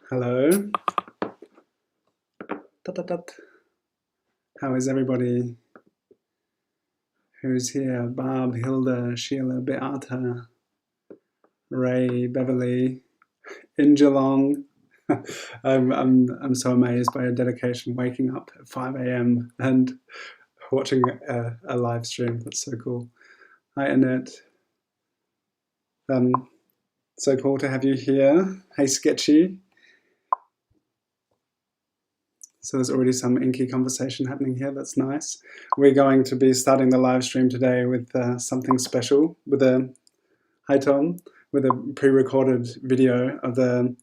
Hello. Tut, tut, tut. How is everybody? Who's here? Bob, Hilda, Sheila, Beata, Ray, Beverly, in Geelong. I'm so amazed by your dedication, waking up at 5 a.m. and watching a live stream. That's so cool. Hi, Annette. So cool to have you here. Hey, Sketchy. So there's already some inky conversation happening here. That's nice. We're going to be starting the live stream today with something special, with a hi Tom, with a pre-recorded video of the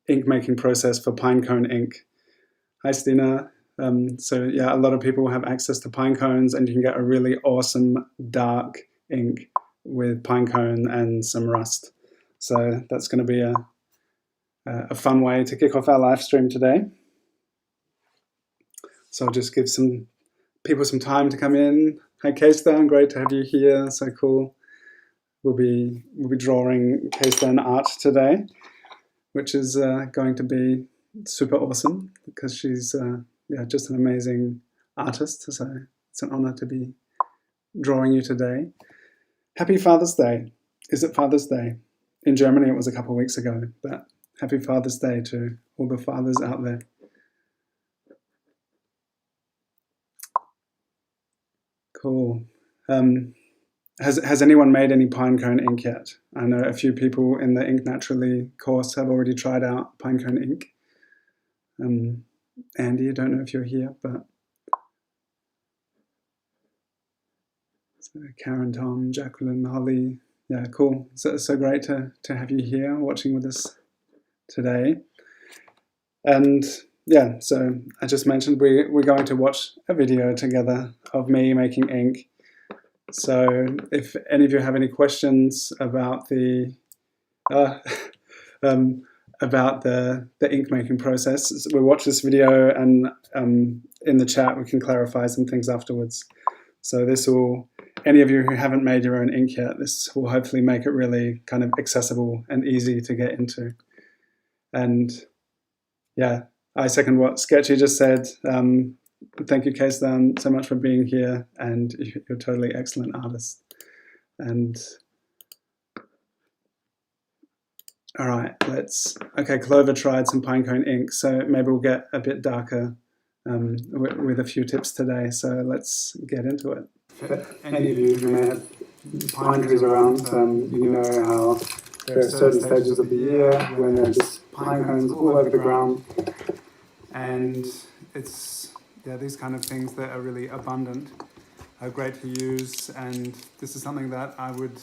ink making process for Pinecone Ink. Hi Stina. So yeah, a lot of people have access to pine cones, and you can get a really awesome dark ink with pinecone and some rust. So that's going to be a fun way to kick off our live stream today. So I'll just give some people some time to come in. Hi K-Stan, great to have you here. So cool. We'll be drawing K-Stan art today, which is going to be super awesome because she's just an amazing artist. So it's an honor to be drawing you today. Happy Father's Day. Is it Father's Day? In Germany it was a couple of weeks ago, but happy Father's Day to all the fathers out there. Cool. Has anyone made any Pinecone ink yet? I know a few people in the Ink Naturally course have already tried out Pinecone ink. Andy, I don't know if you're here, but so Karen, Tom, Jacqueline, Holly, yeah, cool. So great to have you here watching with us today. And yeah, so I just mentioned we're going to watch a video together of me making ink. So if any of you have any questions about the ink making process, we'll watch this video, and in the chat we can clarify some things afterwards. So this will, any of you who haven't made your own ink yet, this will hopefully make it really kind of accessible and easy to get into. And yeah, I second what Sketchy just said. Thank you, K-Stan, so much for being here, and you're a totally excellent artist. And all right, okay, Clover tried some Pinecone ink, so maybe we'll get a bit darker with a few tips today, so let's get into it. For any of you who may have pine trees around, you know how there are certain stages of the year when there's pine cones all over the ground, and it's these kind of things that are really abundant are great to use. And this is something that I would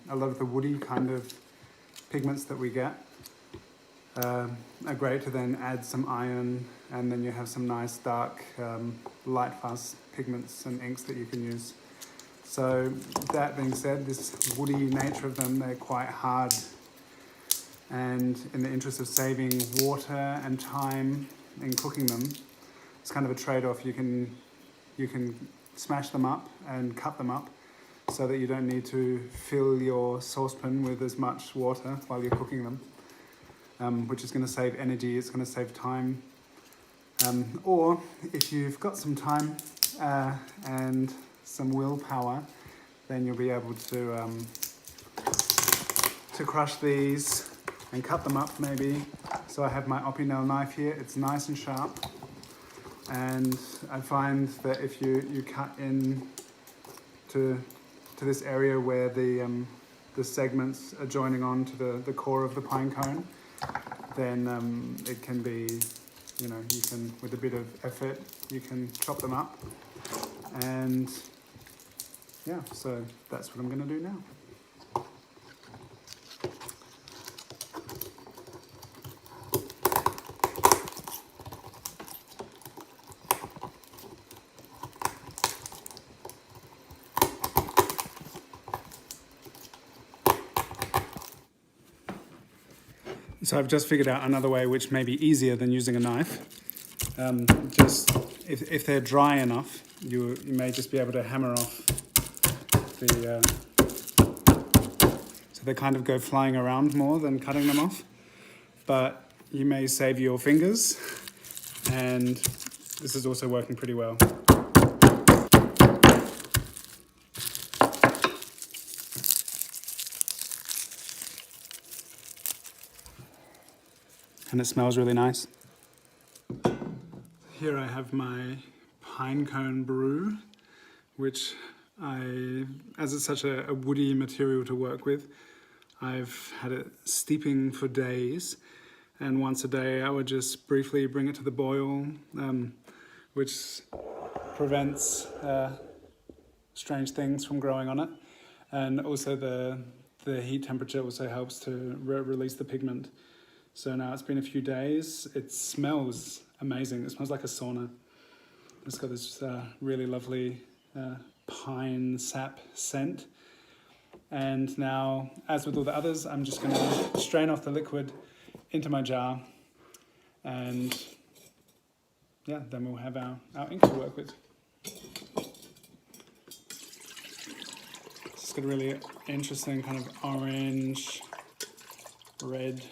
a lot of the woody kind of pigments that we get are great to then add some iron, and then you have some nice dark light fuzz pigments and inks that you can use. So that being said, this woody nature of them, they're quite hard, and in the interest of saving water and time in cooking them, it's kind of a trade-off. You can smash them up and cut them up so that you don't need to fill your saucepan with as much water while you're cooking them, which is going to save energy, it's going to save time. Or if you've got some time and some willpower, then you'll be able to crush these and cut them up maybe. So I have my Opinel knife here, it's nice and sharp. And I find that if you cut in to this area where the segments are joining on to the core of the pine cone, then it can be, you can, with a bit of effort, you can chop them up. And yeah, so that's what I'm going to do now. So I've just figured out another way which may be easier than using a knife. Just if they're dry enough, you may just be able to hammer off so they kind of go flying around more than cutting them off. But you may save your fingers, and this is also working pretty well. And it smells really nice. Here I have my Pinecone Brew, which as it's such a woody material to work with, I've had it steeping for days, and once a day I would just briefly bring it to the boil, which prevents strange things from growing on it, and also the heat temperature also helps to release the pigment. So now it's been a few days. It smells amazing. It smells like a sauna. It's got this really lovely pine sap scent. And now, as with all the others, I'm just going to strain off the liquid into my jar, and yeah, then we'll have our ink to work with. It's got a really interesting kind of orange, red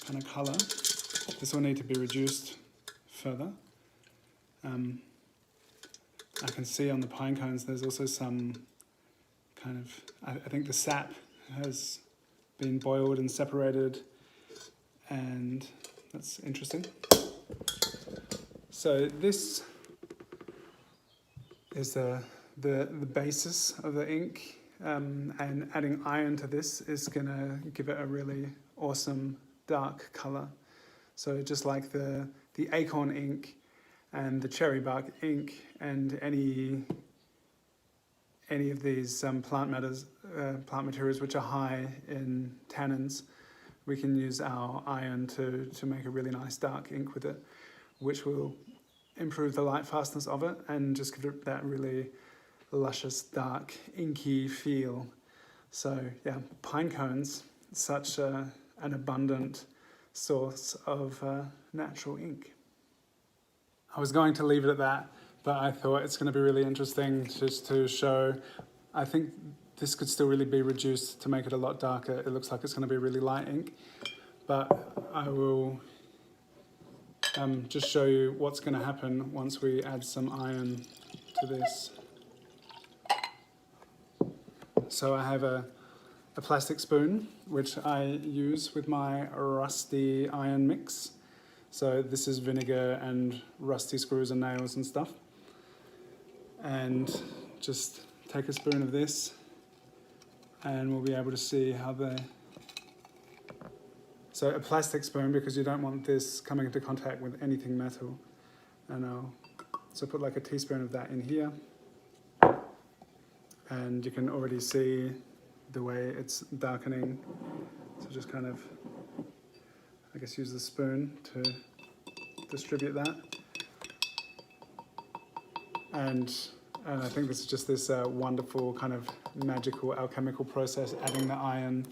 kind of colour. This will need to be reduced further. I can see on the pine cones there's also some kind of, I think the sap has been boiled and separated, and that's interesting. So this is the basis of the ink, and adding iron to this is going to give it a really awesome dark colour. So just like the acorn ink and the cherry bark ink and any of these plant materials which are high in tannins, we can use our iron to make a really nice dark ink with it, which will improve the light fastness of it and just give it that really luscious, dark, inky feel. So yeah, pine cones, such an abundant source of natural ink. I was going to leave it at that, but I thought it's going to be really interesting just to show. I think this could still really be reduced to make it a lot darker. It looks like it's going to be really light ink, but I will just show you what's going to happen once we add some iron to this. So I have a plastic spoon, which I use with my rusty iron mix. So this is vinegar and rusty screws and nails and stuff. And just take a spoon of this, and we'll be able to see how so a plastic spoon, because you don't want this coming into contact with anything metal. And I'll put like a teaspoon of that in here. And you can already see the way it's darkening. So just kind of, I guess, use the spoon to distribute that. And I think this is just this wonderful kind of magical alchemical process, adding the iron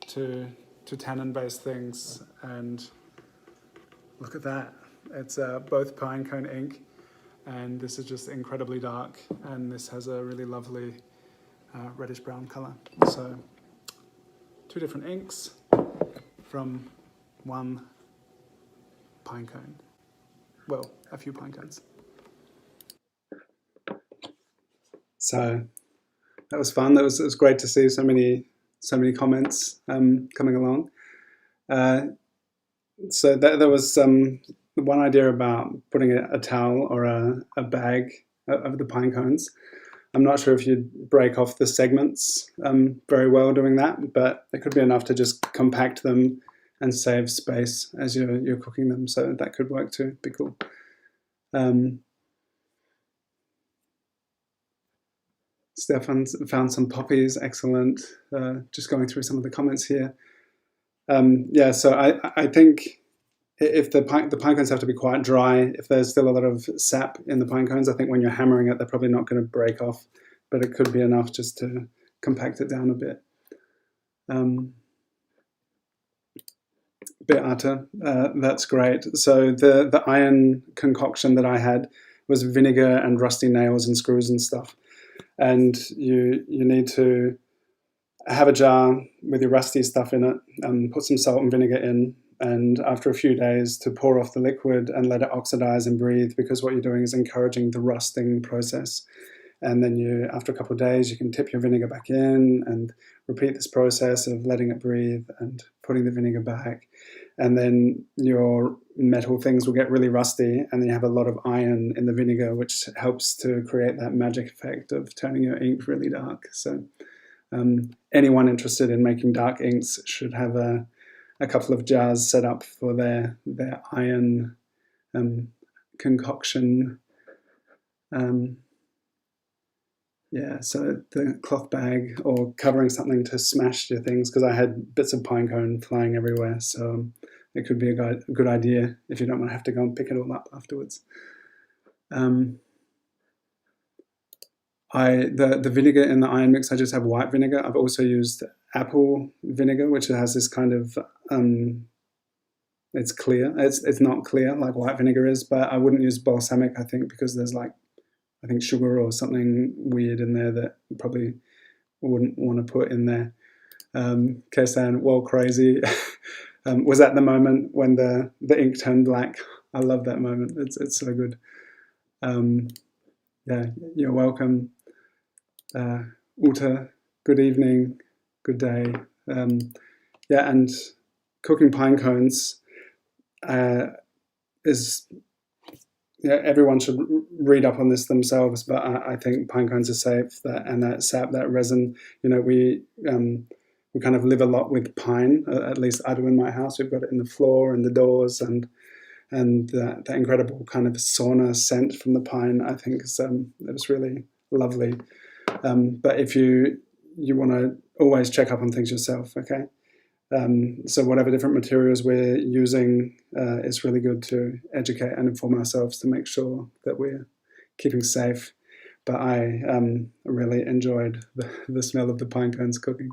to tannin-based things. And look at that. It's both Pinecone ink, and this is just incredibly dark, and this has a really lovely reddish brown colour. So 2 different inks from one pinecone. Well, a few pinecones. So that was fun. It was great to see so many comments coming along. So there was one idea about putting a towel or a bag of the pine cones. I'm not sure if you'd break off the segments very well doing that, but it could be enough to just compact them and save space as you're cooking them. So that could work too. Be cool. Stefan found some poppies. Excellent. Just going through some of the comments here. Yeah, so I think if the pine cones have to be quite dry, if there's still a lot of sap in the pine cones, I think when you're hammering it, they're probably not going to break off, but it could be enough just to compact it down a bit. Beata, that's great. So the iron concoction that I had was vinegar and rusty nails and screws and stuff. And you need to have a jar with your rusty stuff in it, put some salt and vinegar in, and after a few days to pour off the liquid and let it oxidize and breathe, because what you're doing is encouraging the rusting process. And then after a couple of days, you can tip your vinegar back in and repeat this process of letting it breathe and putting the vinegar back. And then your metal things will get really rusty, and then you have a lot of iron in the vinegar, which helps to create that magic effect of turning your ink really dark. So anyone interested in making dark inks should have a couple of jars set up for their iron concoction. Yeah, so the cloth bag or covering something to smash your things, because I had bits of pine cone flying everywhere, so it could be a good idea if you don't want to have to go and pick it all up afterwards. The vinegar in the iron mix, I just have white vinegar. I've also used apple vinegar, which has this kind of, it's clear. It's not clear like white vinegar is, but I wouldn't use balsamic, I think, because there's sugar or something weird in there that you probably wouldn't want to put in there. Kesan, well, crazy. Was that the moment when the ink turned black? I love that moment. It's so good. Yeah, you're welcome. Uta, good evening, good day. Yeah, and cooking pine cones is, yeah, everyone should read up on this themselves, but I think pine cones are safe, and that sap, that resin, we kind of live a lot with pine, at least I do in my house. We've got it in the floor and the doors, and that incredible kind of sauna scent from the pine, I think it was really lovely. But if you want to always check up on things yourself, okay? So whatever different materials we're using, it's really good to educate and inform ourselves to make sure that we're keeping safe. But I really enjoyed the smell of the pine cones cooking.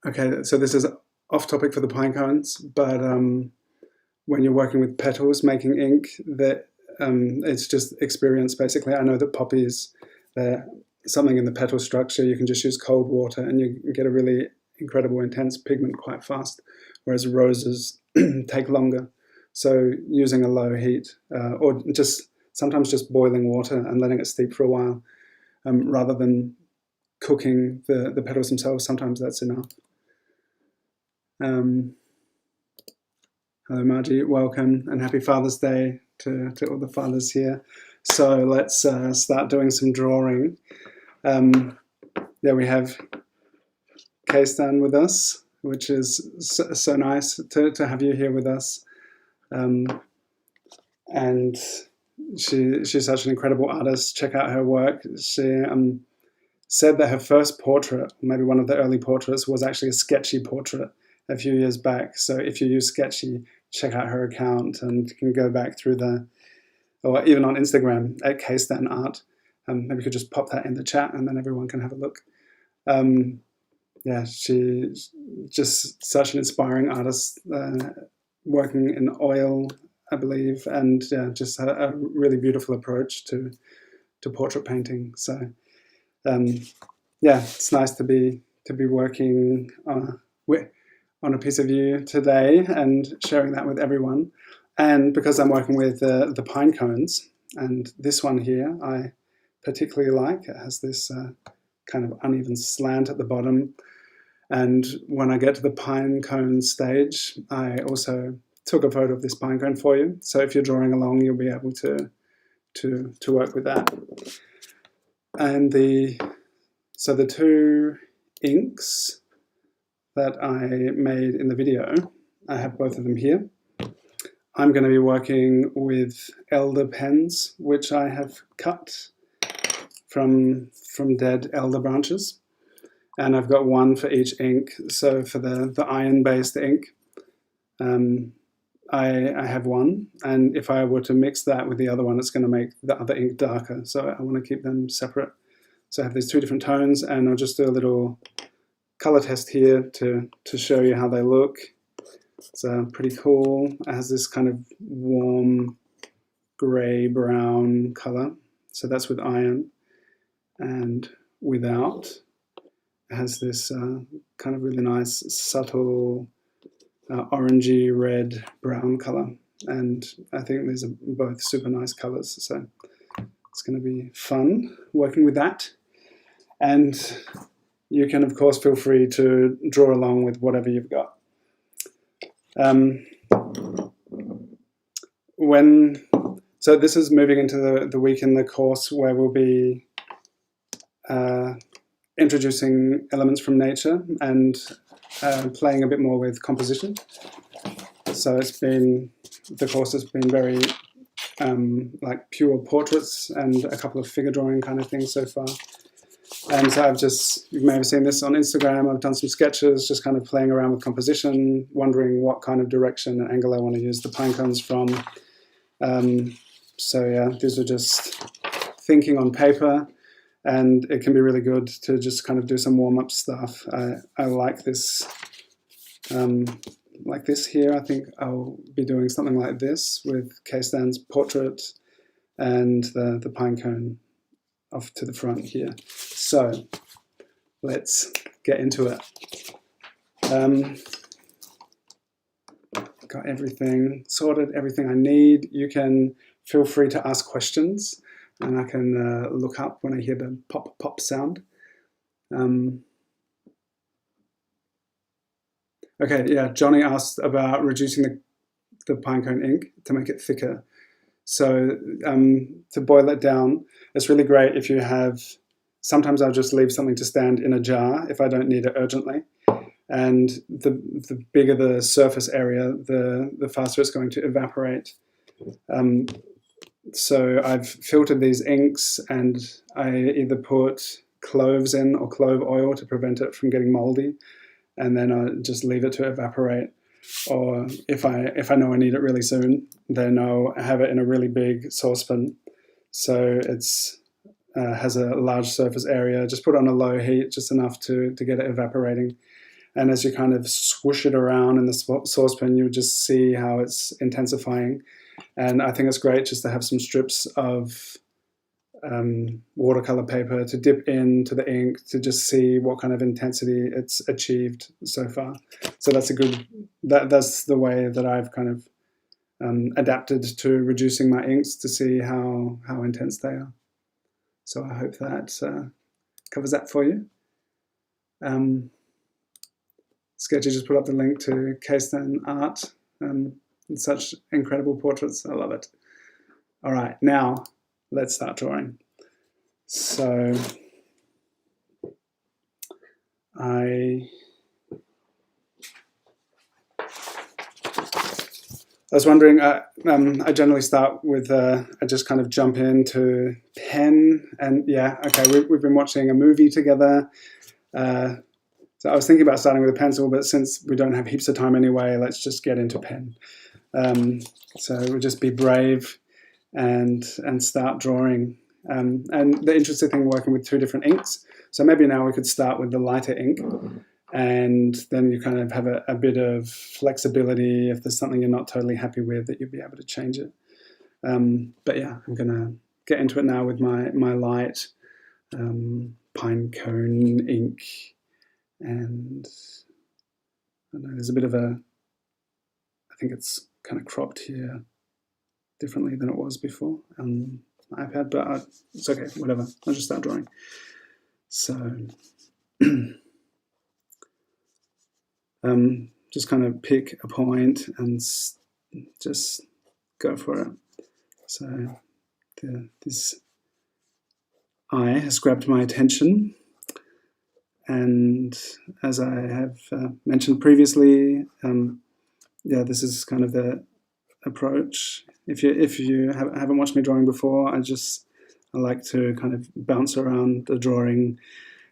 Okay, so this is off topic for the pine cones, but when you're working with petals making ink, that it's just experience basically. I know that poppies, they're something in the petal structure, you can just use cold water and you get a really incredible intense pigment quite fast, whereas roses take longer. So using a low heat or sometimes just boiling water and letting it steep for a while, rather than cooking the petals themselves, sometimes that's enough. Hello Margie, welcome, and happy Father's Day to all the fathers here. So let's start doing some drawing. Yeah, we have Keistan with us, which is so nice to have you here with us. And she's such an incredible artist. Check out her work. She said that her first portrait, maybe one of the early portraits, was actually a sketchy portrait a few years back. So if you use Sketchy, check out her account, and you can go back through or even on Instagram at Keistan Art. Maybe you could just pop that in the chat and then everyone can have a look. Yeah, she's just such an inspiring artist, working in oil, I believe, and just a really beautiful approach to portrait painting. So yeah, it's nice to be working on a piece of you today and sharing that with everyone. And because I'm working with the pine cones, and this one here I particularly like. It has this kind of uneven slant at the bottom. And when I get to the pine cone stage, I also took a photo of this pine cone for you. So if you're drawing along, you'll be able to work with that. And so the two inks that I made in the video, I have both of them here. I'm going to be working with elder pens, which I have cut from dead elder branches. And I've got one for each ink. So for the iron-based ink, I have one. And if I were to mix that with the other one, it's going to make the other ink darker. So I want to keep them separate. So I have these two different tones, and I'll just do a little color test here to show you how they look. It's pretty cool. It has this kind of warm gray-brown color. So that's with iron and without. has this kind of really nice, subtle, orangey, red, brown color. And I think these are both super nice colors. So it's going to be fun working with that. And you can, of course, feel free to draw along with whatever you've got. So this is moving into the week in the course where we'll be introducing elements from nature and playing a bit more with composition. So the course has been very like pure portraits and a couple of figure drawing kind of things so far. And so you may have seen this on Instagram, I've done some sketches, just kind of playing around with composition, wondering what kind of direction and angle I want to use the pine cones from. So yeah, these are just thinking on paper, and it can be really good to just kind of do some warm-up stuff. I like this here. I think I'll be doing something like this with K-Stan's portrait and the pine cone off to the front here. So let's get into it. Got everything sorted, everything I need. You can feel free to ask questions, and I can look up when I hear the pop pop sound. Okay, yeah, Johnny asked about reducing the Pinecone ink to make it thicker. So to boil it down, it's really great if you have, sometimes I'll just leave something to stand in a jar if I don't need it urgently. And the bigger the surface area, the faster it's going to evaporate. So I've filtered these inks, and I either put cloves in or clove oil to prevent it from getting moldy, and then I just leave it to evaporate. Or if I know I need it really soon, then I'll have it in a really big saucepan. So it's has a large surface area. Just put it on a low heat, just enough to get it evaporating. And as you kind of swoosh it around in the saucepan, you just see how it's intensifying. And I think it's great just to have some strips of watercolor paper to dip into the ink to just see what kind of intensity it's achieved so far. So that's that's the way that I've kind of adapted to reducing my inks, to see how intense they are. So I hope that covers that for you. Sketchy just put up the link to K-Stan art. Such incredible portraits. I love it. All right, now let's start drawing. So I was wondering, I generally start with, I just kind of jump into pen, and yeah, okay, we've been watching a movie together. So I was thinking about starting with a pencil, but since we don't have heaps of time anyway, let's just get into pen. So we'll just be brave and start drawing. And the interesting thing, working with two different inks. So maybe now we could start with the lighter ink, and then you kind of have a bit of flexibility if there's something you're not totally happy with, that you'll be able to change it. But yeah, I'm gonna get into it now with my light Pinecone ink. And I don't know, there's a bit of I think it's kind of cropped here differently than it was before on my iPad, but it's okay, whatever. I'll just start drawing. So just kind of pick a point and just go for it. So this eye has grabbed my attention. And as I have mentioned previously, yeah, this is kind of the approach. If you haven't watched me drawing before, I like to kind of bounce around the drawing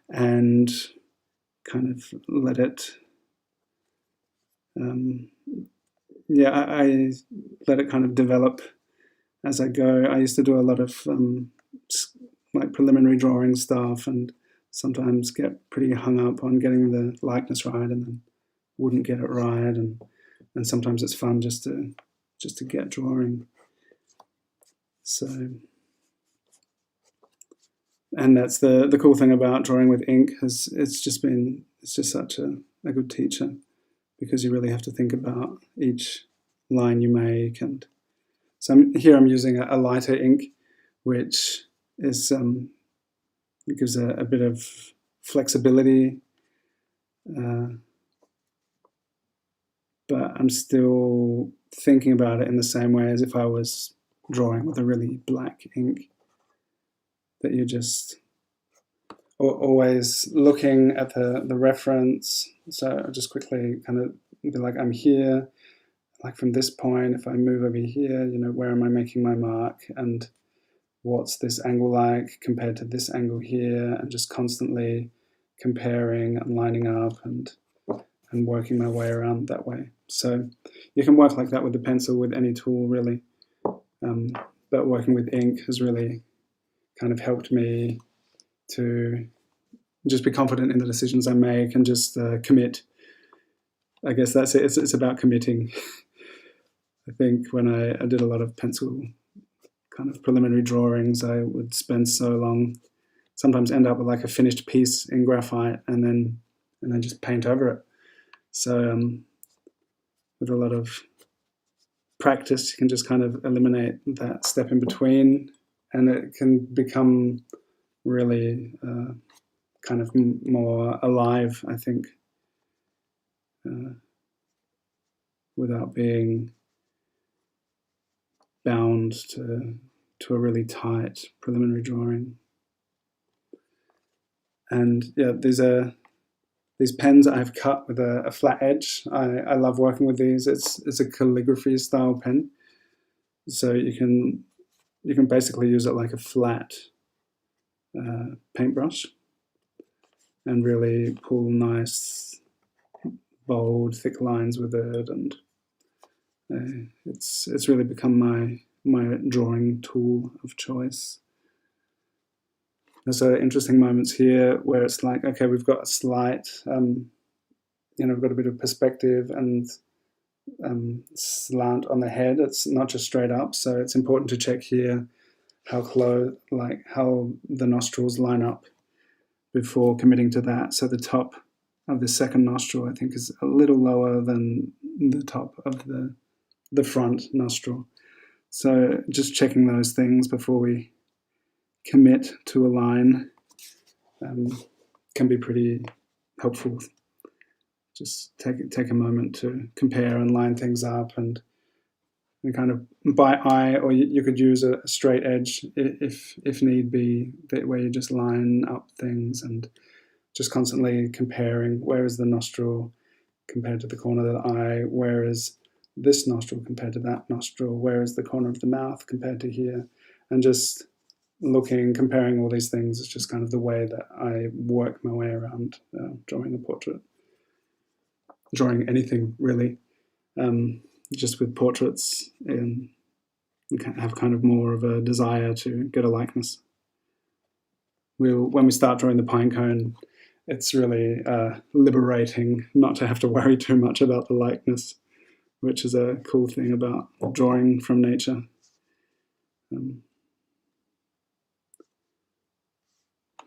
and kind of let it, yeah, I let it kind of develop as I go. I used to do a lot of like preliminary drawing stuff, and sometimes get pretty hung up on getting the likeness right, and then wouldn't get it right, and sometimes it's fun just to get drawing. So And that's the cool thing about drawing with ink, is it's just such a good teacher, because you really have to think about each line you make. And so here I'm using a lighter ink, which is it gives a bit of flexibility, but I'm still thinking about it in the same way as if I was drawing with a really black ink, that you're just always looking at the reference. So I'll just quickly kind of be like, I'm here, like from this point, if I move over here, where am I making my mark, and what's this angle like compared to this angle here, and just constantly comparing and lining up and working my way around that way. So you can work like that with the pencil, with any tool really, but working with ink has really kind of helped me to just be confident in the decisions I make and just commit. I guess that's it. It's about committing. I think when I did a lot of pencil kind of preliminary drawings, I would spend so long, sometimes end up with like a finished piece in graphite and then just paint over it. So with a lot of practice, you can just kind of eliminate that step in between, and it can become really kind of more alive, I think, without being bound to a really tight preliminary drawing. And yeah, these pens I've cut with a flat edge. I love working with these. It's a calligraphy style pen, so you can basically use it like a flat paintbrush and really pull nice, bold, thick lines with it, and it's really become my drawing tool of choice. There's interesting moments here where it's like, okay, we've got a slight, we've got a bit of perspective and slant on the head. It's not just straight up, so it's important to check here how close, like how the nostrils line up before committing to that. So the top of the second nostril, I think, is a little lower than the top of the front nostril. So just checking those things before we commit to a line can be pretty helpful. Just take a moment to compare and line things up, and kind of by eye, or you could use a straight edge if need be, where you just line up things and just constantly comparing, where is the nostril compared to the corner of the eye, where is this nostril compared to that nostril, where is the corner of the mouth compared to here, and just comparing all these things is just kind of the way that I work my way around drawing a portrait. Drawing anything really, just with portraits, and have kind of more of a desire to get a likeness. When we start drawing the pinecone, it's really liberating not to have to worry too much about the likeness, which is a cool thing about drawing from nature.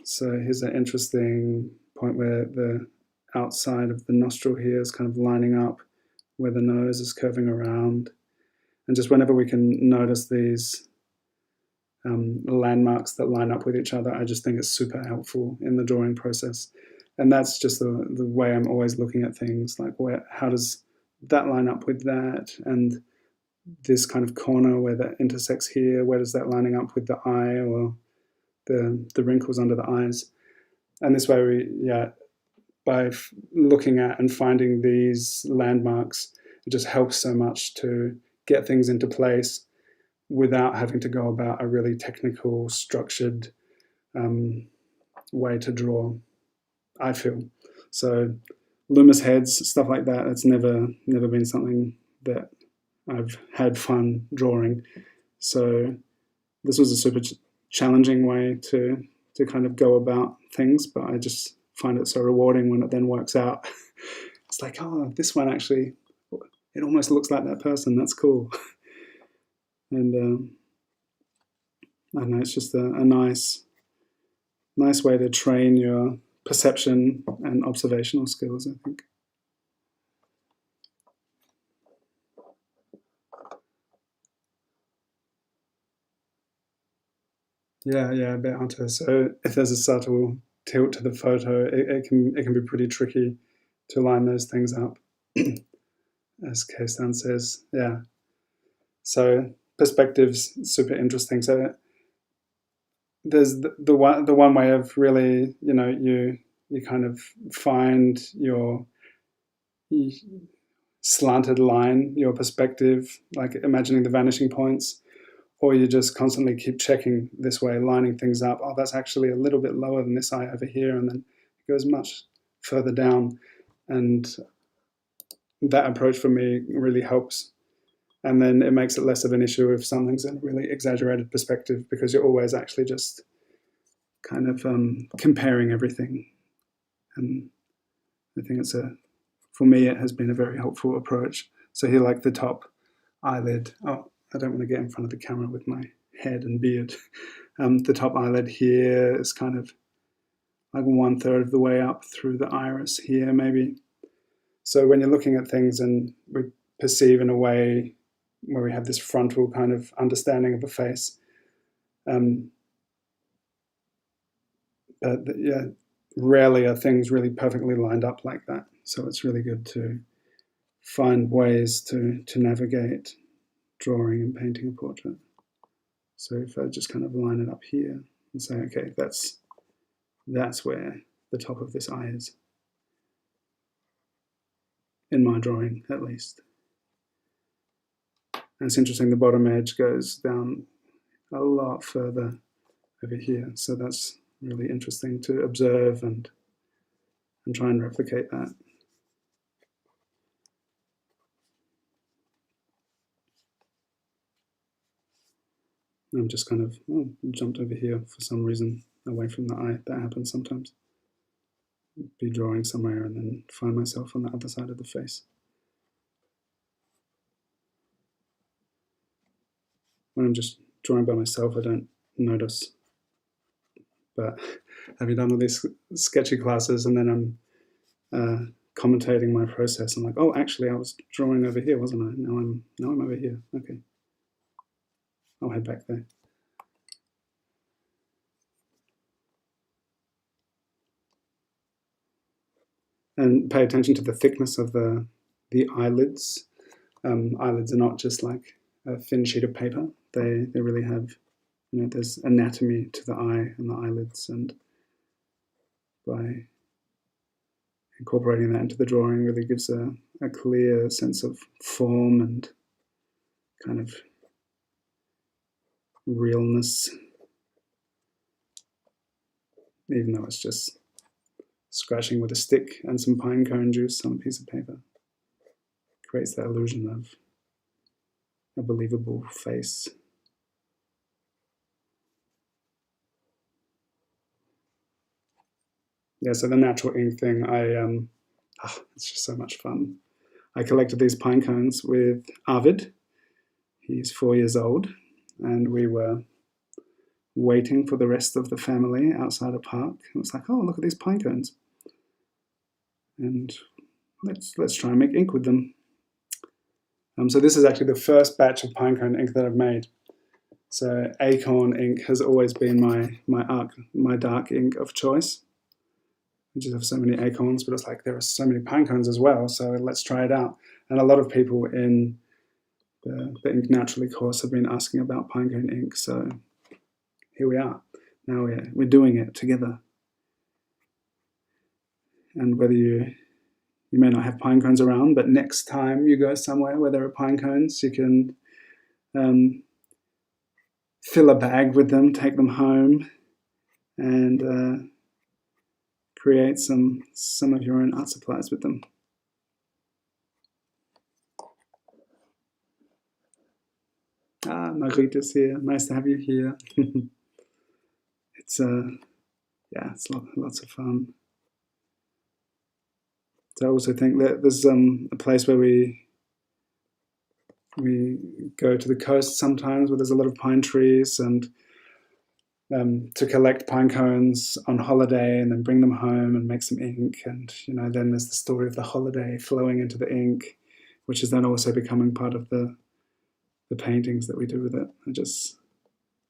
So here's an interesting point where the outside of the nostril here is kind of lining up where the nose is curving around. And just whenever we can notice these landmarks that line up with each other, I just think it's super helpful in the drawing process. And that's just the way I'm always looking at things, like how does that line up with that, and this kind of corner where that intersects here, where does that lining up with the eye or the wrinkles under the eyes. And this way by looking at and finding these landmarks, it just helps so much to get things into place without having to go about a really technical, structured way to draw, I feel. So Loomis heads, stuff like that, it's never been something that I've had fun drawing. So this was a super challenging way to kind of go about things, but I just find it so rewarding when it then works out. It's like, oh, this one actually, it almost looks like that person. That's cool. And I don't know, it's just a nice nice way to train your perception and observational skills, I think. Yeah, a bit onto. So if there's a subtle tilt to the photo, it can be pretty tricky to line those things up, as Kaysan says. Yeah. So perspective's super interesting. So there's the one way of really, you kind of find your slanted line, your perspective, like imagining the vanishing points, or you just constantly keep checking this way, lining things up. Oh, that's actually a little bit lower than this eye over here, and then it goes much further down. And that approach for me really helps. And then it makes it less of an issue if something's in a really exaggerated perspective, because you're always actually just kind of comparing everything. And I think for me, it has been a very helpful approach. So here, like the top eyelid, oh, I don't want to get in front of the camera with my head and beard. The top eyelid here is kind of like 1/3 of the way up through the iris here, maybe. So when you're looking at things and we perceive in a way where we have this frontal kind of understanding of a face, but yeah, rarely are things really perfectly lined up like that. So it's really good to find ways to navigate drawing and painting a portrait. So if I just kind of line it up here and say, okay, that's where the top of this eye is, in my drawing at least. And it's interesting, the bottom edge goes down a lot further over here. So that's really interesting to observe and try and replicate that. I'm just kind of jumped over here for some reason, away from the eye. That happens sometimes. Be drawing somewhere and then find myself on the other side of the face. When I'm just drawing by myself, I don't notice. But having done all these sketchy classes and then I'm commentating my process, I'm like, oh, actually, I was drawing over here, wasn't I? Now I'm over here. Okay, I'll head back there. And pay attention to the thickness of the eyelids. Eyelids are not just like a thin sheet of paper. They really have, there's anatomy to the eye and the eyelids, and by incorporating that into the drawing really gives a clear sense of form and kind of realness, even though it's just scratching with a stick and some pine cone juice on a piece of paper. Creates that illusion of a believable face. Yeah, so the natural ink thing, it's just so much fun. I collected these pine cones with Arvid. He's 4 years old, and we were waiting for the rest of the family outside a park. It was like, oh, look at these pine cones, and let's try and make ink with them. So this is actually the first batch of Pinecone ink that I've made. So Acorn ink has always been my dark ink of choice. I just have so many acorns, but it's like there are so many pine cones as well, so let's try it out. And a lot of people in the Ink Naturally course have been asking about Pinecone ink, so here we are. Now we're doing it together. And whether you may not have pine cones around, but next time you go somewhere where there are pine cones, you can fill a bag with them, take them home, and create some of your own art supplies with them. Margrieta's here. Nice to have you here. It's it's lots of fun. So I also think that there's a place where we go to the coast sometimes where there's a lot of pine trees, and to collect pine cones on holiday and then bring them home and make some ink. And then there's the story of the holiday flowing into the ink, which is then also becoming part of the paintings that we do with it. I just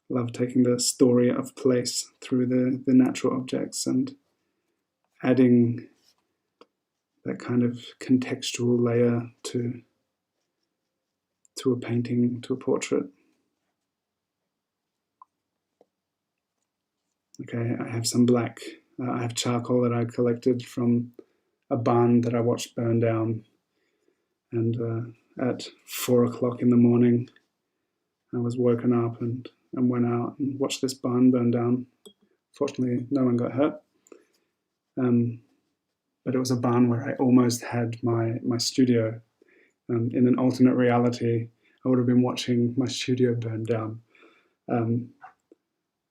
love taking the story of place through the natural objects and adding that kind of contextual layer to a painting, to a portrait. Okay, I have some black. I have charcoal that I collected from a barn that I watched burn down. And at 4 o'clock in the morning, I was woken up and went out and watched this barn burn down. Fortunately, no one got hurt. But it was a barn where I almost had my studio. In an alternate reality, I would have been watching my studio burn down.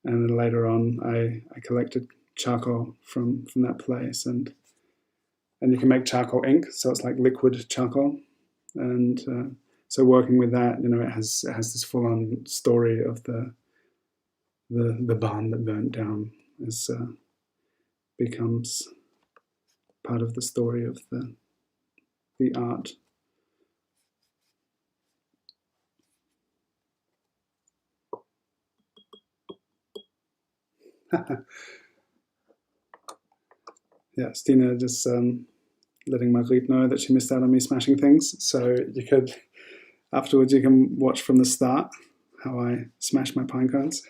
And then later on, I collected charcoal from that place, and you can make charcoal ink, so it's like liquid charcoal. And so working with that, it has this full-on story of the barn that burnt down. Becomes part of the story of the art. Yeah, Stina just letting Marguerite know that she missed out on me smashing things. So you could, afterwards, you can watch from the start how I smash my pine cones.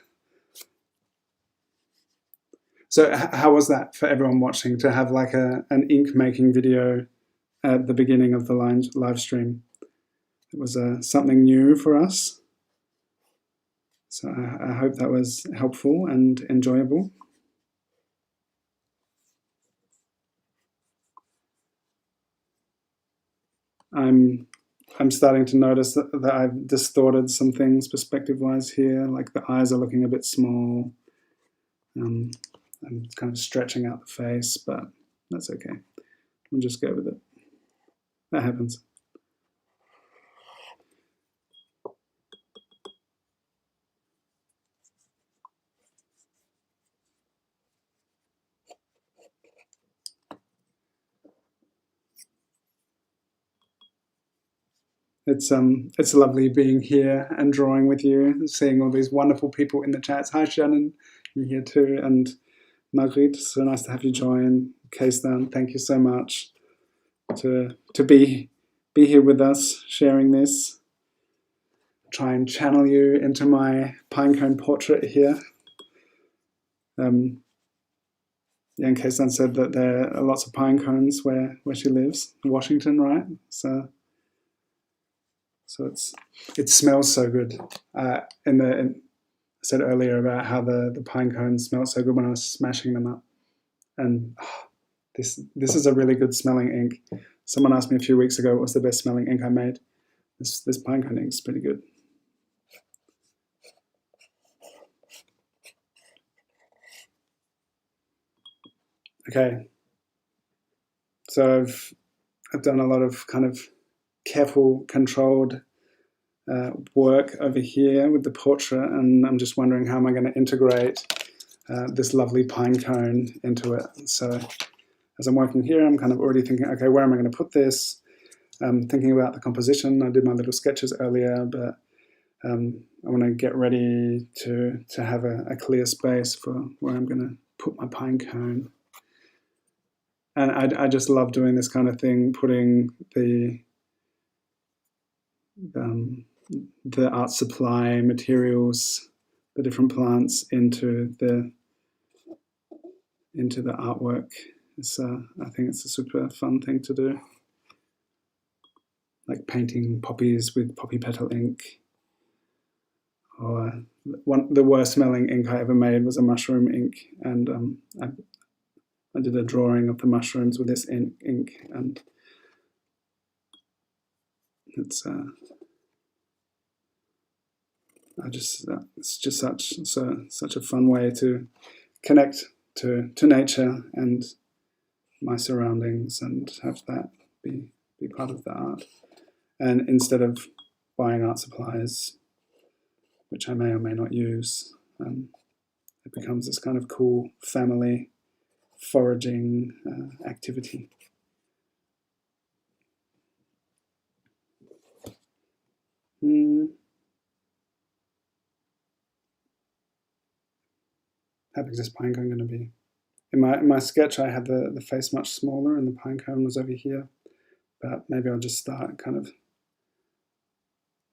So how was that for everyone watching, to have like an ink making video at the beginning of the live stream? It was something new for us. So I hope that was helpful and enjoyable. I'm starting to notice that I've distorted some things perspective-wise here, like the eyes are looking a bit small. I'm kind of stretching out the face, but that's okay. We'll just go with it. That happens. It's lovely being here and drawing with you, seeing all these wonderful people in the chats. Hi Shannon, you're here too, and Marguerite, so nice to have you join. Keistan, thank you so much to be here with us, sharing this. Try and channel you into my pinecone portrait here. Yeah, and Keistan said that there are lots of pine cones where she lives, in Washington, right? So it smells so good. I said earlier about how the pine cones smelled so good when I was smashing them up, and this is a really good smelling ink. Someone asked me a few weeks ago what was the best smelling ink I made. This pinecone ink is pretty good. Okay, so I've done a lot of kind of careful, controlled work over here with the portrait, and I'm just wondering how am I going to integrate this lovely pine cone into it. So as I'm working here, I'm kind of already thinking, okay, where am I going to put this? I'm thinking about the composition. I did my little sketches earlier, but I want to get ready to have a clear space for where I'm going to put my pine cone. And I just love doing this kind of thing, putting the art supply materials, the different plants into the artwork. I think it's a super fun thing to do, like painting poppies with poppy petal ink. Or the worst smelling ink I ever made was a mushroom ink, and I did a drawing of the mushrooms with this ink, and it's just such a fun way to connect to nature and my surroundings and have that be part of the art. And instead of buying art supplies, which I may or may not use, it becomes this kind of cool family foraging activity. How big is this pinecone going to be? In my sketch, I had the face much smaller and the pinecone was over here. But maybe I'll just start kind of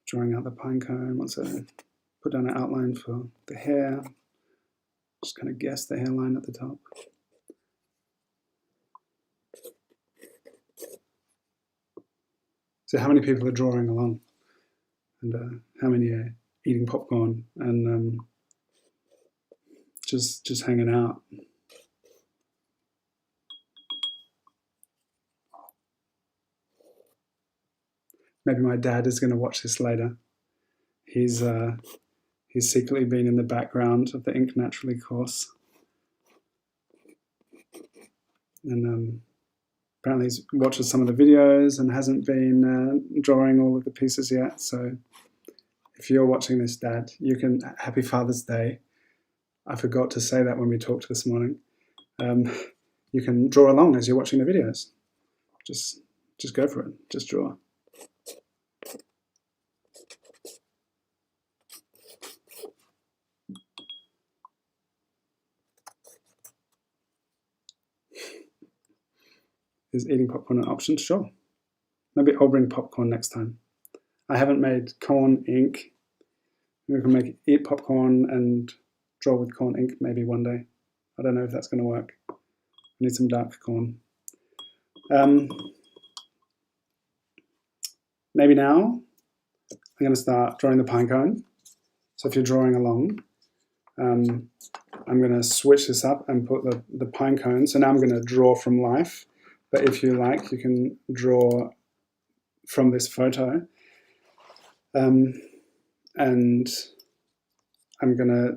drawing out the pinecone once I put down an outline for the hair. Just kind of guess the hairline at the top. So how many people are drawing along? And how many are eating popcorn and just hanging out? Maybe my dad is going to watch this later. He's secretly been in the background of the Ink Naturally course. And apparently he's watches some of the videos and hasn't been drawing all of the pieces yet. So if you're watching this, Dad, you can, happy Father's Day. I forgot to say that when we talked this morning. You can draw along as you're watching the videos. Just go for it. Just draw. Is eating popcorn an option? Sure. Maybe I'll bring popcorn next time. I haven't made corn ink. We can eat popcorn and draw with corn ink maybe one day. I don't know if that's going to work. I need some dark corn. Maybe now I'm going to start drawing the pinecone. So if you're drawing along, I'm going to switch this up and put the pinecone. So now I'm going to draw from life. But if you like, you can draw from this photo. And I'm going to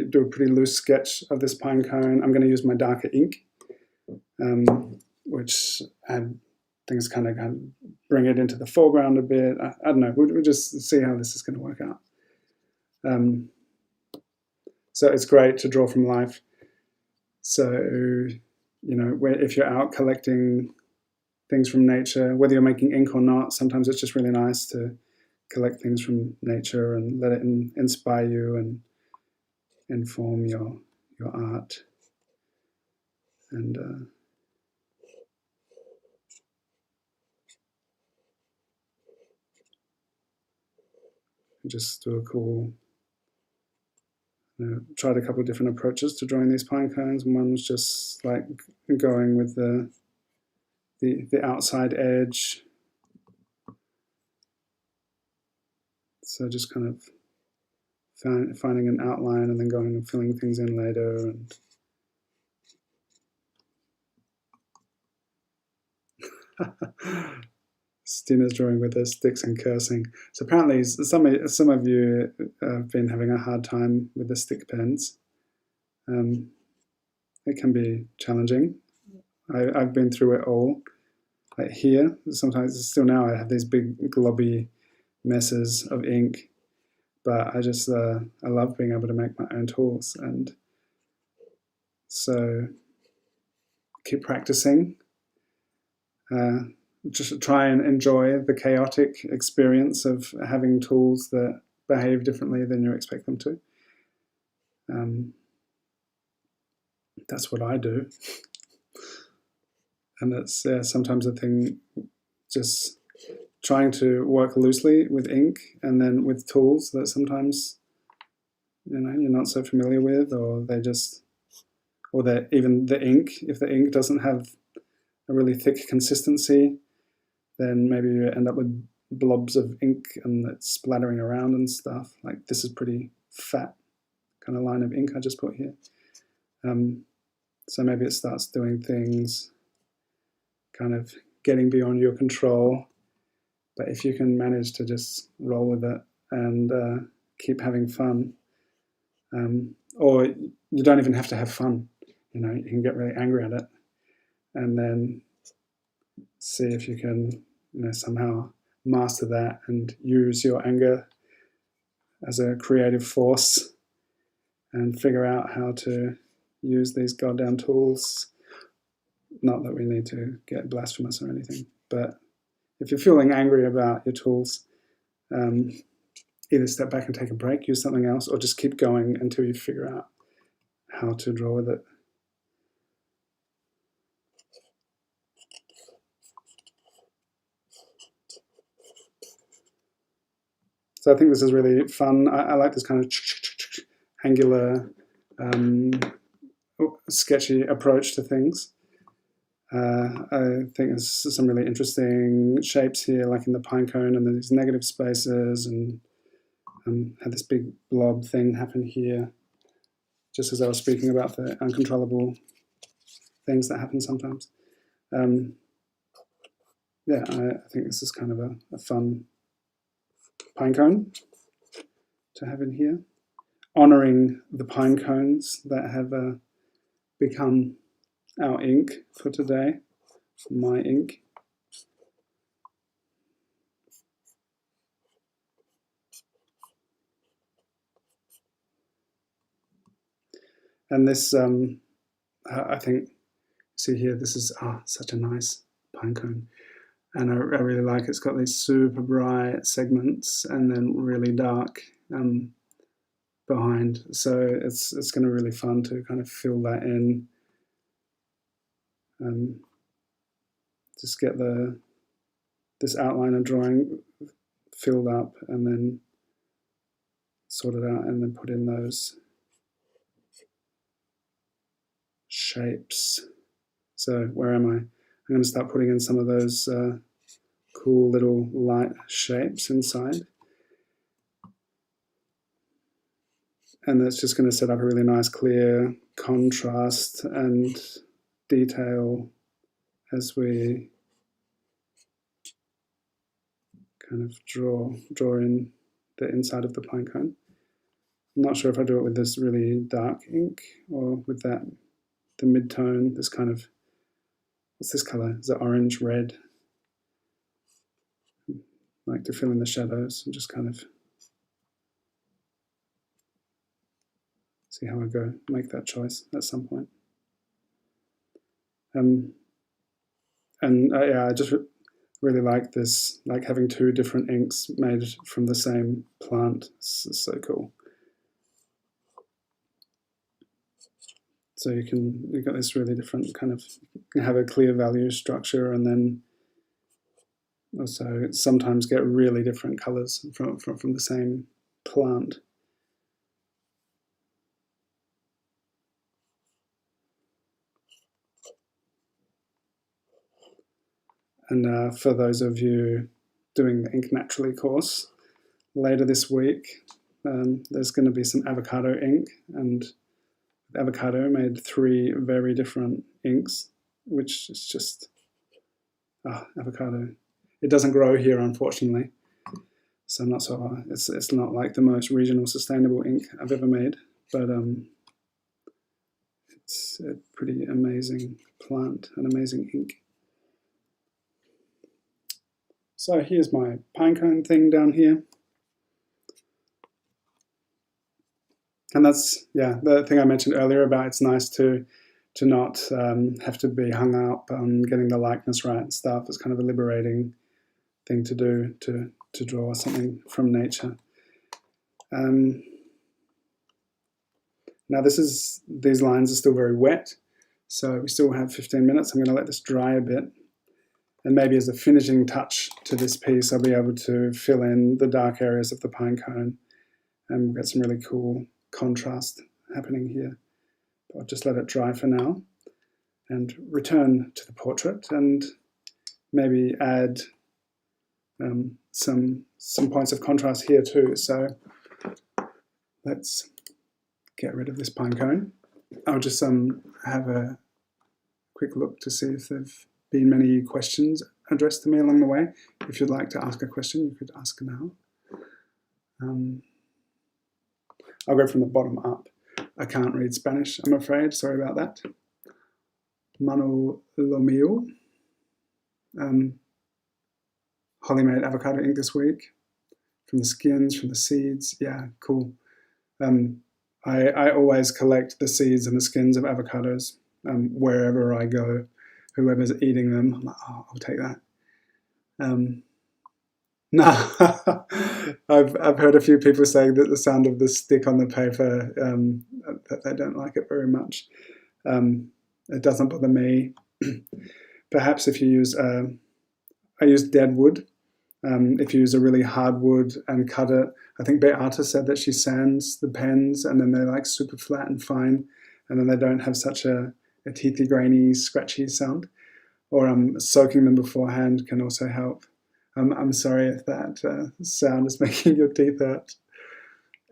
do a pretty loose sketch of this pinecone. I'm going to use my darker ink, which I think is kind of bring it into the foreground a bit. I don't know. We'll just see how this is going to work out. So it's great to draw from life. So, you know, if you're out collecting things from nature, whether you're making ink or not, sometimes it's just really nice to collect things from nature and let it inspire you and inform your art. And just do a cool, tried a couple of different approaches to drawing these pine cones. One was just like going with the outside edge. So just kind of finding an outline and then going and filling things in later. And Stina's drawing with the sticks and cursing. So apparently some of you have been having a hard time with the stick pens. It can be challenging. I've been through it all. Like here, sometimes, still now, I have these big globby messes of ink, but I just I love being able to make my own tools, and so keep practicing. Just try and enjoy the chaotic experience of having tools that behave differently than you expect them to. That's what I do. And that's sometimes a thing, just trying to work loosely with ink and then with tools that sometimes you're not so familiar with, or even the ink, if the ink doesn't have a really thick consistency, then maybe you end up with blobs of ink and it's splattering around and stuff. Like this is pretty fat kind of line of ink I just put here. So maybe it starts doing things kind of getting beyond your control. But if you can manage to just roll with it and keep having fun, or you don't even have to have fun, you can get really angry at it and then see if you can, somehow master that and use your anger as a creative force and figure out how to use these goddamn tools. Not that we need to get blasphemous or anything, but if you're feeling angry about your tools, either step back and take a break, use something else, or just keep going until you figure out how to draw with it. So I think this is really fun. I like this kind of angular, sketchy approach to things. I think there's some really interesting shapes here, like in the pinecone, and these negative spaces, and had this big blob thing happen here, just as I was speaking about the uncontrollable things that happen sometimes. Yeah, I think this is kind of a fun pinecone to have in here, honoring the pine cones that have become our ink for today, my ink. And this, I think, see here, this is such a nice pinecone. And I really like it's got these super bright segments and then really dark behind. So it's going to be really fun to kind of fill that in. Just get this outline of drawing filled up and then sort it out and then put in those shapes. So where am I? I'm going to start putting in some of those cool little light shapes inside. And that's just going to set up a really nice clear contrast and detail as we kind of draw in the inside of the pinecone. I'm not sure if I do it with this really dark ink or with the mid-tone, this kind of, what's this color? Is it orange, red? I like to fill in the shadows and just kind of see how I go, make that choice at some point. Yeah, I just really like this, like having two different inks made from the same plant. It's so cool. So you've got this really different kind of, you have a clear value structure, and then also sometimes get really different colors from the same plant. And for those of you doing the Ink Naturally course, later this week, there's going to be some Avocado ink, and Avocado made 3 very different inks, which is just, avocado. It doesn't grow here, unfortunately, so I'm not so, it's not like the most regional sustainable ink I've ever made, but it's a pretty amazing plant, an amazing ink. So here's my pinecone thing down here. And that's, yeah, the thing I mentioned earlier about it's nice to not have to be hung up on getting the likeness right and stuff. It's kind of a liberating thing to do, to draw something from nature. Now these lines are still very wet, so we still have 15 minutes. I'm going to let this dry a bit. And maybe as a finishing touch to this piece, I'll be able to fill in the dark areas of the pinecone, and we'll get some really cool contrast happening here. But I'll just let it dry for now and return to the portrait and maybe add some points of contrast here too. So let's get rid of this pinecone. I'll just have a quick look to see if there've been many questions addressed to me along the way. If you'd like to ask a question, you could ask now. I'll go from the bottom up. I can't read Spanish, I'm afraid. Sorry about that. Manu Lomio. Holly made avocado ink this week. From the skins, from the seeds. Yeah, cool. I always collect the seeds and the skins of avocados wherever I go. Whoever's eating them, I'm like, oh, I'll take that. No, I've heard a few people saying that the sound of the stick on the paper, that they don't like it very much. It doesn't bother me. Perhaps if you use, I use dead wood. If you use a really hard wood and cut it, I think Beata said that she sands the pens and then they're like super flat and fine, and then they don't have such a teethy, grainy, scratchy sound. Or soaking them beforehand can also help. I'm sorry if that sound is making your teeth hurt.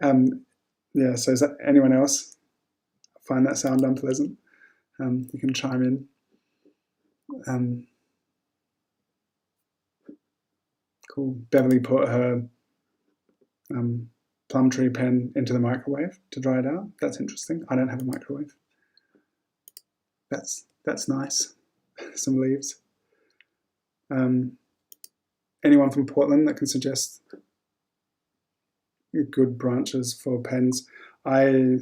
Yeah, so is that anyone else find that sound unpleasant? You can chime in. Cool. Beverly put her plum tree pen into the microwave to dry it out. That's interesting. I don't have a microwave. That's nice. Some leaves. Anyone from Portland that can suggest good branches for pens? I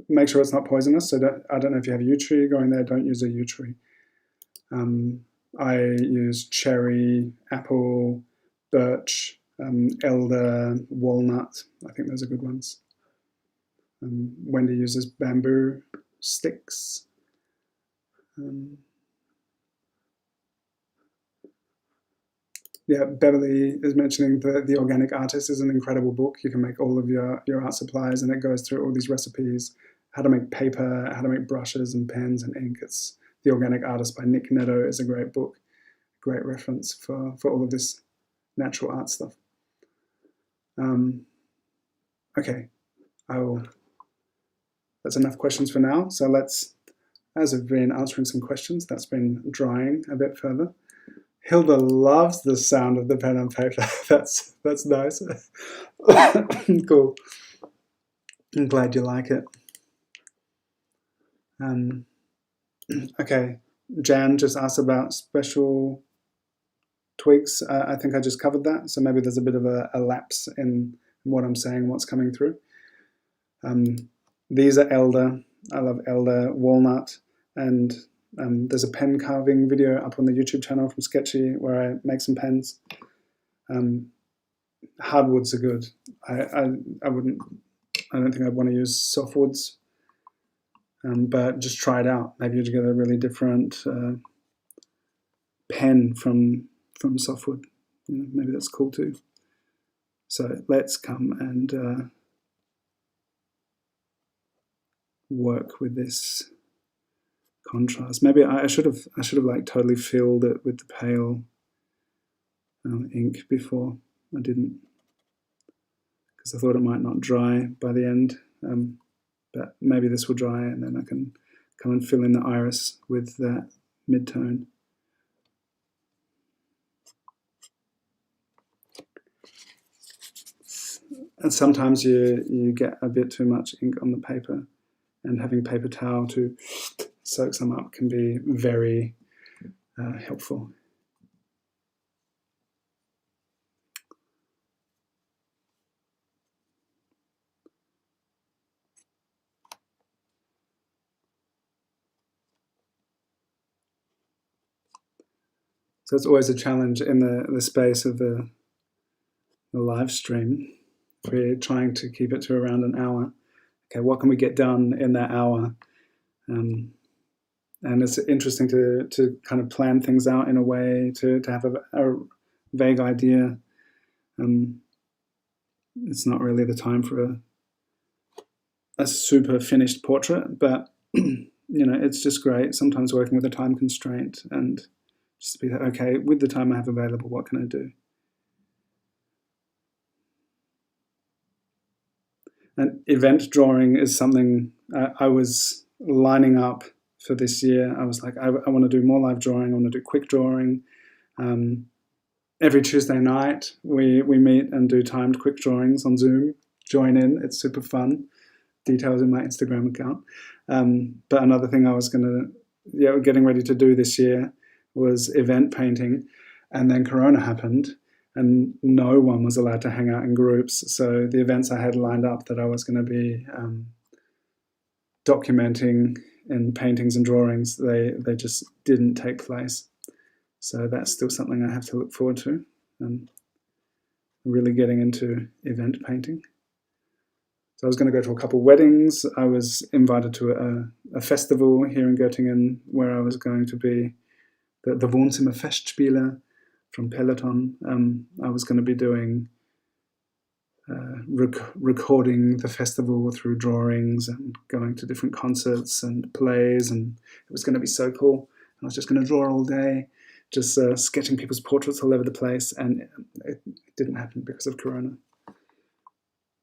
make sure it's not poisonous. So I don't know if you have yew tree going there. Don't use a yew tree. I use cherry, apple, birch, elder, walnut. I think those are good ones. Wendy uses bamboo sticks. Yeah, Beverly is mentioning The Organic Artist is an incredible book. You can make all of your art supplies, and it goes through all these recipes, how to make paper, how to make brushes and pens and ink. It's The Organic Artist by Nick Netto is a great book, great reference for all of this natural art stuff. Okay, that's enough questions for now. So let's, as I've been answering some questions, that's been drying a bit further. Hilda loves the sound of the pen on paper. That's nice. Cool. I'm glad you like it. Okay, Jan just asked about special tweaks. I think I just covered that, so maybe there's a bit of a lapse in what I'm saying, what's coming through. These are elder. I love elder, walnut, and there's a pen carving video up on the YouTube channel from Sketchy where I make some pens. Hardwoods are good. I don't think I'd want to use softwoods, but just try it out. Maybe you get a really different pen from softwood. Maybe that's cool too. So let's come and work with this contrast. Maybe I should have like totally filled it with the pale ink before. I didn't, because I thought it might not dry by the end. But maybe this will dry, and then I can come and fill in the iris with that mid-tone. And sometimes you get a bit too much ink on the paper, and having paper towel to soak some up can be very helpful. So it's always a challenge in the space of the live stream. We're trying to keep it to around an hour. Okay, what can we get done in that hour? And it's interesting to kind of plan things out in a way to have a vague idea. It's not really the time for a super finished portrait, but it's just great sometimes working with a time constraint and just be like, okay, with the time I have available, what can I do? And event drawing is something I was lining up for this year. I was like, I want to do more live drawing. I want to do quick drawing. Every Tuesday night, we meet and do timed quick drawings on Zoom. Join in. It's super fun. Details in my Instagram account. But another thing I was getting ready to do this year was event painting. And then Corona happened. and no one was allowed to hang out in groups. So the events I had lined up that I was going to be documenting in paintings and drawings, they just didn't take place. So that's still something I have to look forward to. Really getting into event painting. So I was going to go to a couple weddings. I was invited to a festival here in Göttingen where I was going to be the Wohnzimmer Festspiele from Peloton. I was going to be doing recording the festival through drawings and going to different concerts and plays, and it was going to be so cool. I was just going to draw all day, just sketching people's portraits all over the place, and it didn't happen because of Corona.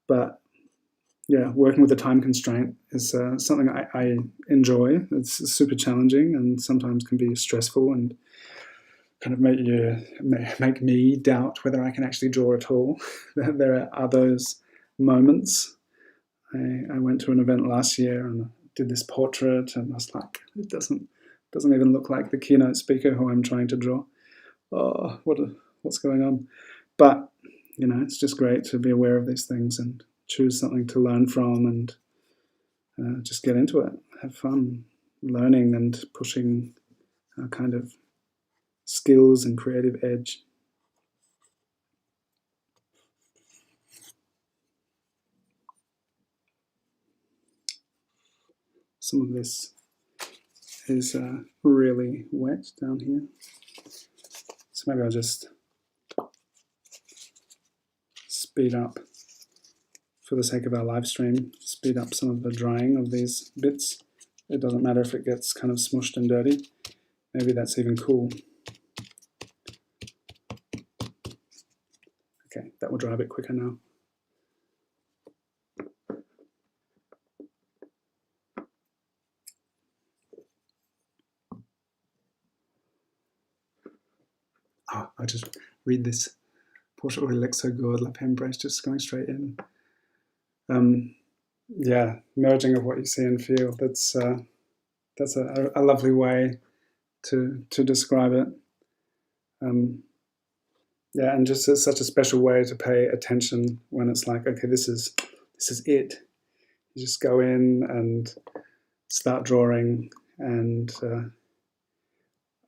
But yeah, working with a time constraint is something I enjoy. It's super challenging and sometimes can be stressful and kind of make me doubt whether I can actually draw at all. There are those moments. I went to an event last year and did this portrait, and I was like, it doesn't even look like the keynote speaker who I'm trying to draw. Oh, what's going on? But it's just great to be aware of these things and choose something to learn from, and just get into it, have fun learning and pushing kind of skills and creative edge. Some of this is really wet down here, so maybe I'll just speed up, for the sake of our live stream, speed up some of the drying of these bits. It doesn't matter if it gets kind of smushed and dirty. Maybe that's even cool. Okay, that will dry a bit quicker now. Oh, I'll just read this. Portrait really looks so good, La Pembrace just going straight in. Yeah, merging of what you see and feel. That's a lovely way to describe it. Yeah, and just it's such a special way to pay attention when it's like, okay, this is it. You just go in and start drawing, and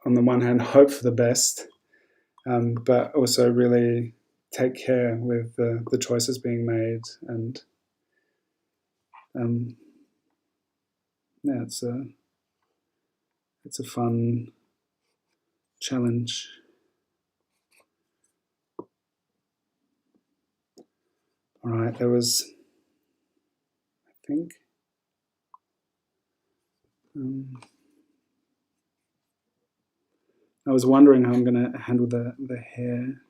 on the one hand, hope for the best, but also really take care with the choices being made. And yeah, it's a fun challenge. All right, there was, I think, I was wondering how I'm going to handle the hair.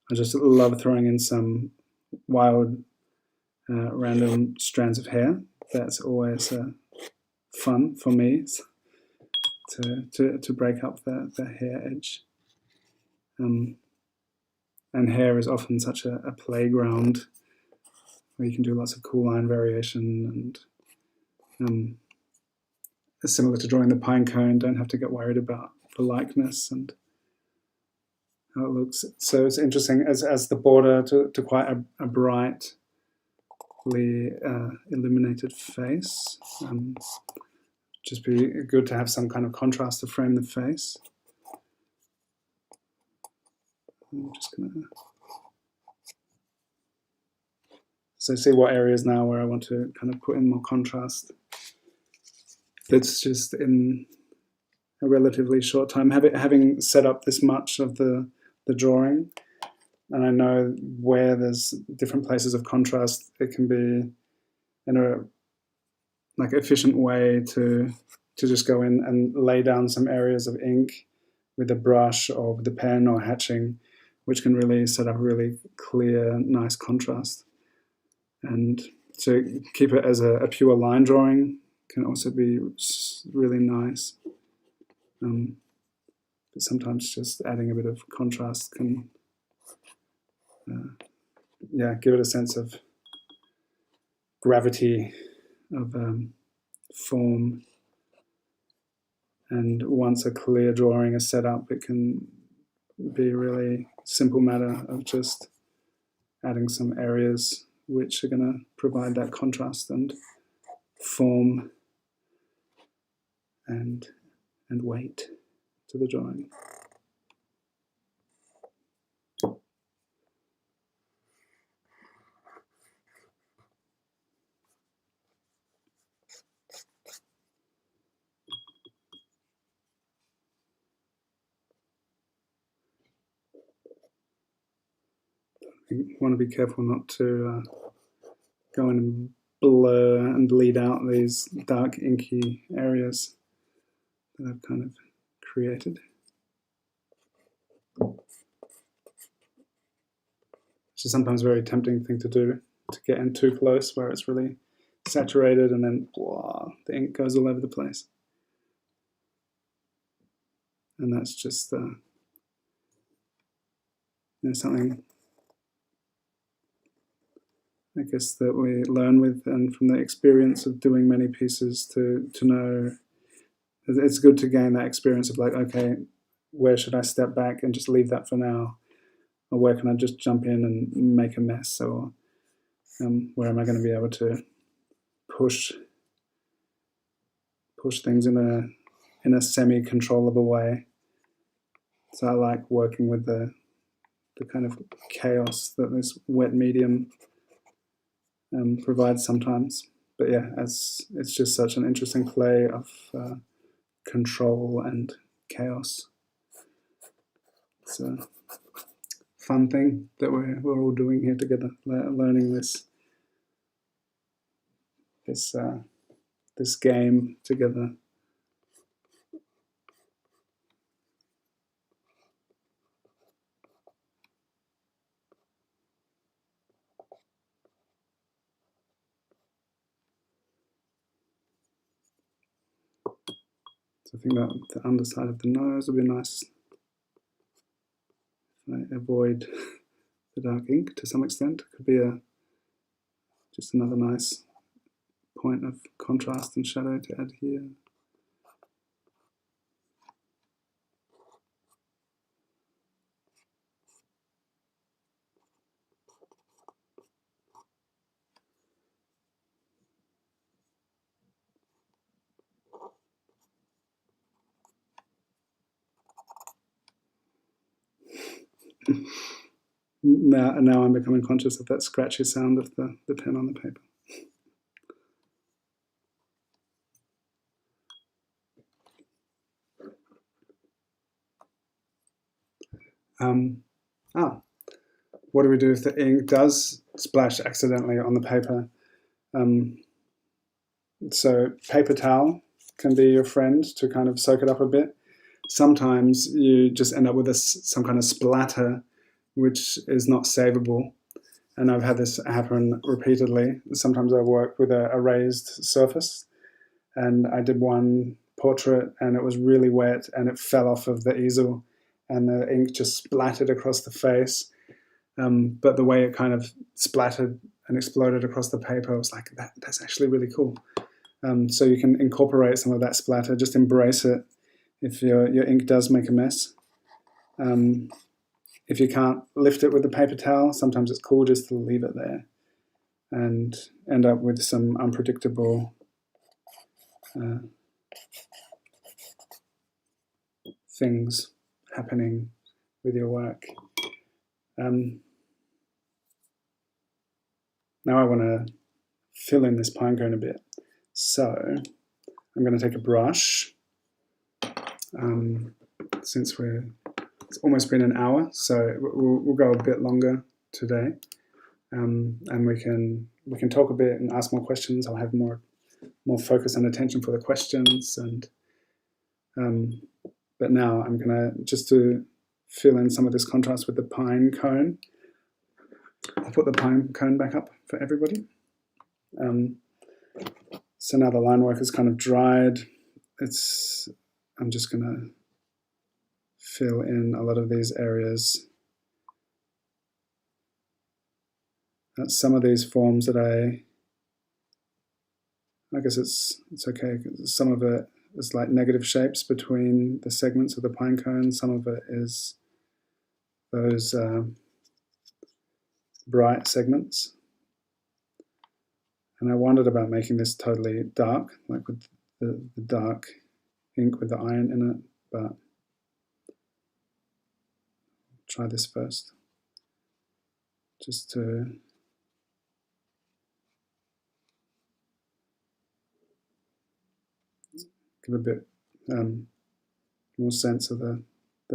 I just love throwing in some wild, random strands of hair. That's always fun for me to break up the hair edge. And hair is often such a playground where you can do lots of cool line variation, and similar to drawing the pine cone, don't have to get worried about the likeness and how it looks. So it's interesting as the border to quite a brightly illuminated face. Just be good to have some kind of contrast to frame the face. I'm just gonna see what areas now where I want to kind of put in more contrast. That's just in a relatively short time. Having set up this much of the drawing, and I know where there's different places of contrast, it can be in a efficient way to just go in and lay down some areas of ink with a brush or with a pen or hatching, which can really set up a really clear, nice contrast. And to keep it as a pure line drawing can also be really nice. But sometimes just adding a bit of contrast can give it a sense of gravity, of form. And once a clear drawing is set up, it can be a really simple matter of just adding some areas which are going to provide that contrast and form and weight to the drawing. You want to be careful not to go in and blur and bleed out these dark inky areas that I've kind of created. Which is sometimes a very tempting thing to do, to get in too close where it's really saturated and then blah, the ink goes all over the place. And that's just something I guess that we learn with, and from the experience of doing many pieces to know. It's good to gain that experience of like, okay, where should I step back and just leave that for now? Or where can I just jump in and make a mess? Or where am I going to be able to push things in a semi-controllable way? So I like working with the kind of chaos that this wet medium provides sometimes. But yeah, it's just such an interesting play of control and chaos. It's a fun thing that we're all doing here together, learning this game together. So I think that the underside of the nose will be nice. I avoid the dark ink to some extent. It could be just another nice point of contrast and shadow to add here. Now I'm becoming conscious of that scratchy sound of the pen on the paper. What do we do if the ink does splash accidentally on the paper? So paper towel can be your friend to kind of soak it up a bit. Sometimes you just end up with some kind of splatter which is not savable. And I've had this happen repeatedly. Sometimes I work with a raised surface, and I did one portrait and it was really wet and it fell off of the easel and the ink just splattered across the face. But the way it kind of splattered and exploded across the paper, I was like, that's actually really cool. So you can incorporate some of that splatter, just embrace it if your ink does make a mess. If you can't lift it with the paper towel, sometimes it's cool just to leave it there and end up with some unpredictable things happening with your work. Now I want to fill in this pinecone a bit. So I'm going to take a brush, since it's almost been an hour, so we'll go a bit longer today, and we can talk a bit and ask more questions. I'll have more focus and attention for the questions, and but now I'm gonna just to fill in some of this contrast with the pine cone. I'll put the pine cone back up for everybody. So now the line work is kind of dried. I'm just gonna fill in a lot of these areas. Some of these forms that I guess it's okay. Some of it is like negative shapes between the segments of the pine cone. Some of it is those bright segments. And I wondered about making this totally dark, like with the dark ink with the iron in it, but try this first, just to give a bit more sense of the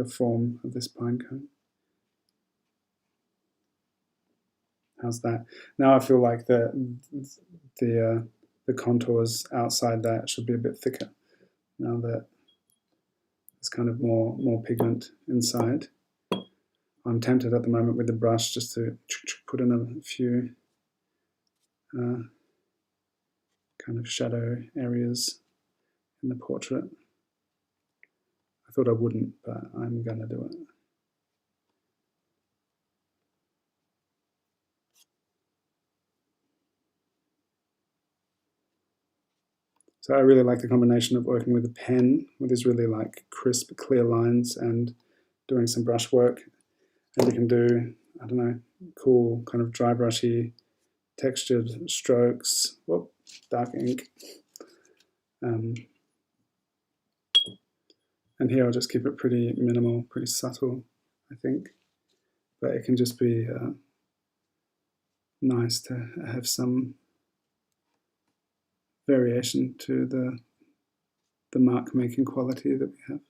form of this pine cone. How's that? Now I feel like the contours outside that should be a bit thicker. Now that it's kind of more pigment inside. I'm tempted at the moment with the brush just to put in a few kind of shadow areas in the portrait. I thought I wouldn't, but I'm gonna do it. So I really like the combination of working with a pen with these really like crisp, clear lines and doing some brush work. And you can do, I don't know, cool kind of dry brushy textured strokes. Whoop, dark ink. And here I'll just keep it pretty minimal, pretty subtle, I think. But it can just be nice to have some variation to the mark making quality that we have.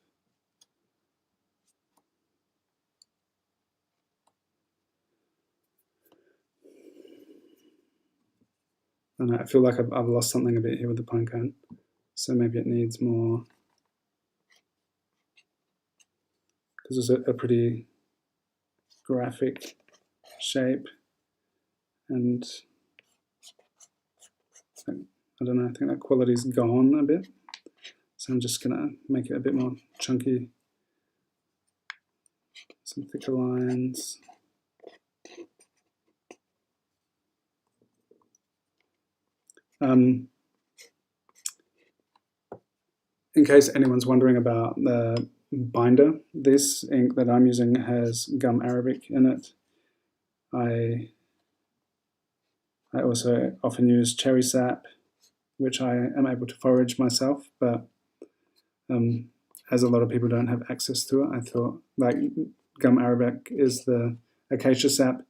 And I feel like I've lost something a bit here with the Pinecone, so maybe it needs more, because it's a pretty graphic shape, and I don't know, I think that quality's gone a bit, so I'm just gonna make it a bit more chunky, some thicker lines. In case anyone's wondering about the binder, this ink that I'm using has gum arabic in it. I also often use cherry sap, which I am able to forage myself, but as a lot of people don't have access to it, I thought like gum arabic is the acacia sap,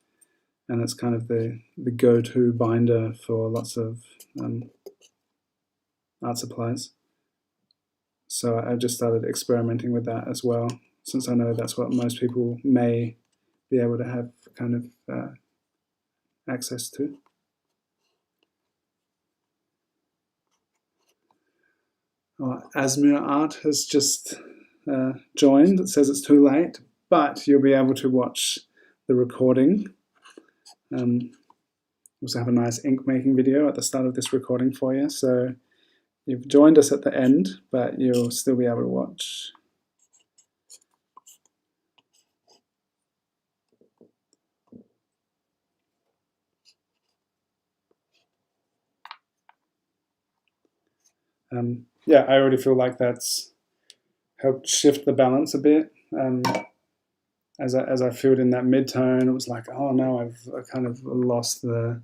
and it's kind of the go-to binder for lots of art supplies. So I just started experimenting with that as well, since I know that's what most people may be able to have kind of access to. Asmir Art has just joined. It says it's too late, but you'll be able to watch the recording. Also have a nice ink making video at the start of this recording for you. So you've joined us at the end, but you'll still be able to watch. Yeah, I already feel like that's helped shift the balance a bit. As I filled in that mid-tone, it was like, oh no, I've kind of lost the...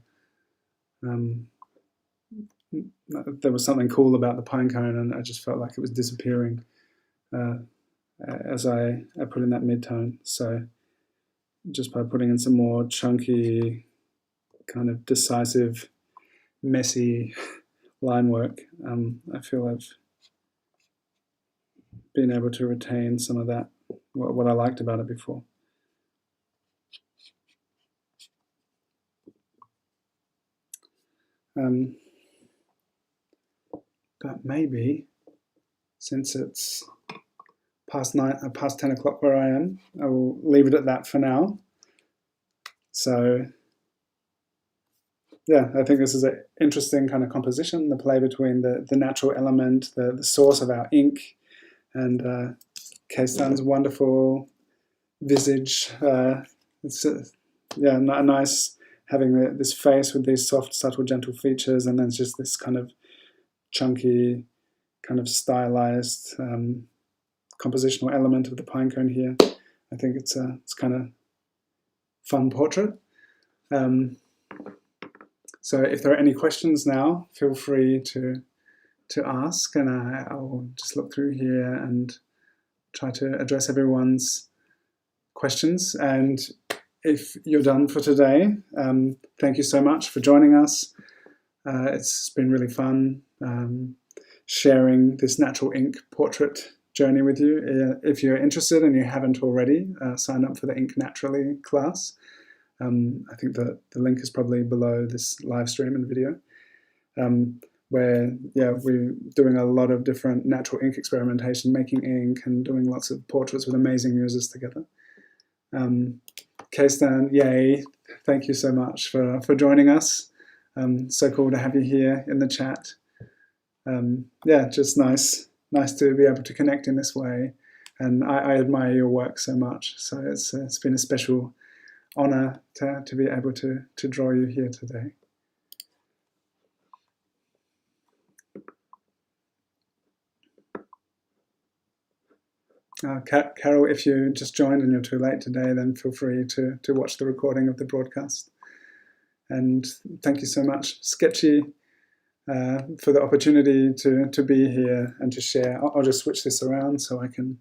there was something cool about the Pinecone, and I just felt like it was disappearing as I put in that mid-tone. So just by putting in some more chunky, kind of decisive, messy line work, I feel I've been able to retain some of that, what I liked about it before. But maybe, since it's past 10 o'clock where I am, I will leave it at that for now. So yeah, I think this is an interesting kind of composition, the play between the natural element, the source of our ink, and Keistan's wonderful visage. It's yeah, nice having this face with these soft, subtle, gentle features, and then just this kind of chunky, kind of stylized compositional element of the Pinecone here. I think it's kind of fun portrait. So if there are any questions now, feel free to ask, and I'll just look through here and try to address everyone's questions. And if you're done for today, thank you so much for joining us. It's been really fun sharing this natural ink portrait journey with you. If you're interested and you haven't already, sign up for the Ink Naturally class. I think that the link is probably below this live stream and video, where we're doing a lot of different natural ink experimentation, making ink and doing lots of portraits with amazing muses together. K-Stan, yay, thank you so much for joining us. So cool to have you here in the chat. Just nice to be able to connect in this way, and I admire your work so much, so it's been a special honor to be able to draw you here today. Carol, if you just joined and you're too late today, then feel free to watch the recording of the broadcast. And thank you so much, Sketchy, for the opportunity to be here and to share. I'll just switch this around so I can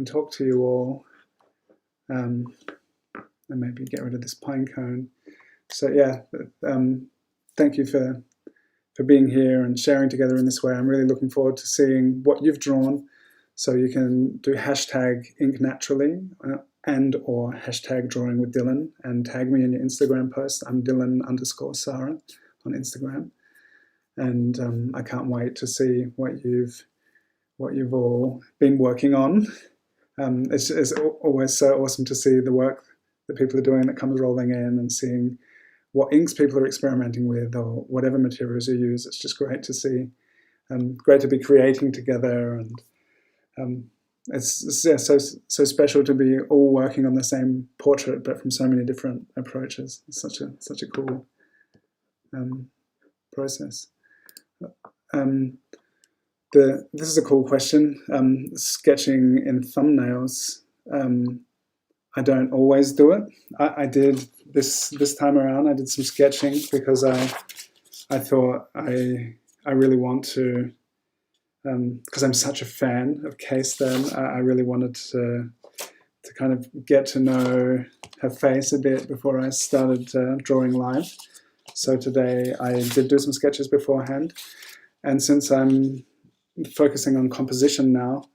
talk to you all, and maybe get rid of this pine cone. So yeah, thank you for being here and sharing together in this way. I'm really looking forward to seeing what you've drawn. So you can do hashtag Ink Naturally and or hashtag Drawing with Dylan, and tag me in your Instagram post. I'm Dylan_Sara on Instagram, and I can't wait to see what you've all been working on. It's always so awesome to see the work that people are doing that comes rolling in, and seeing what inks people are experimenting with or whatever materials you use. It's just great to see, great to be creating together, and it's so special to be all working on the same portrait, but from so many different approaches. It's such a cool process. This is a cool question. Sketching in thumbnails. I don't always do it. I did this time around. I did some sketching because I thought I really want to. Because I'm such a fan of K-Stan, I really wanted to kind of get to know her face a bit before I started drawing live. So today I did do some sketches beforehand, and since I'm focusing on composition now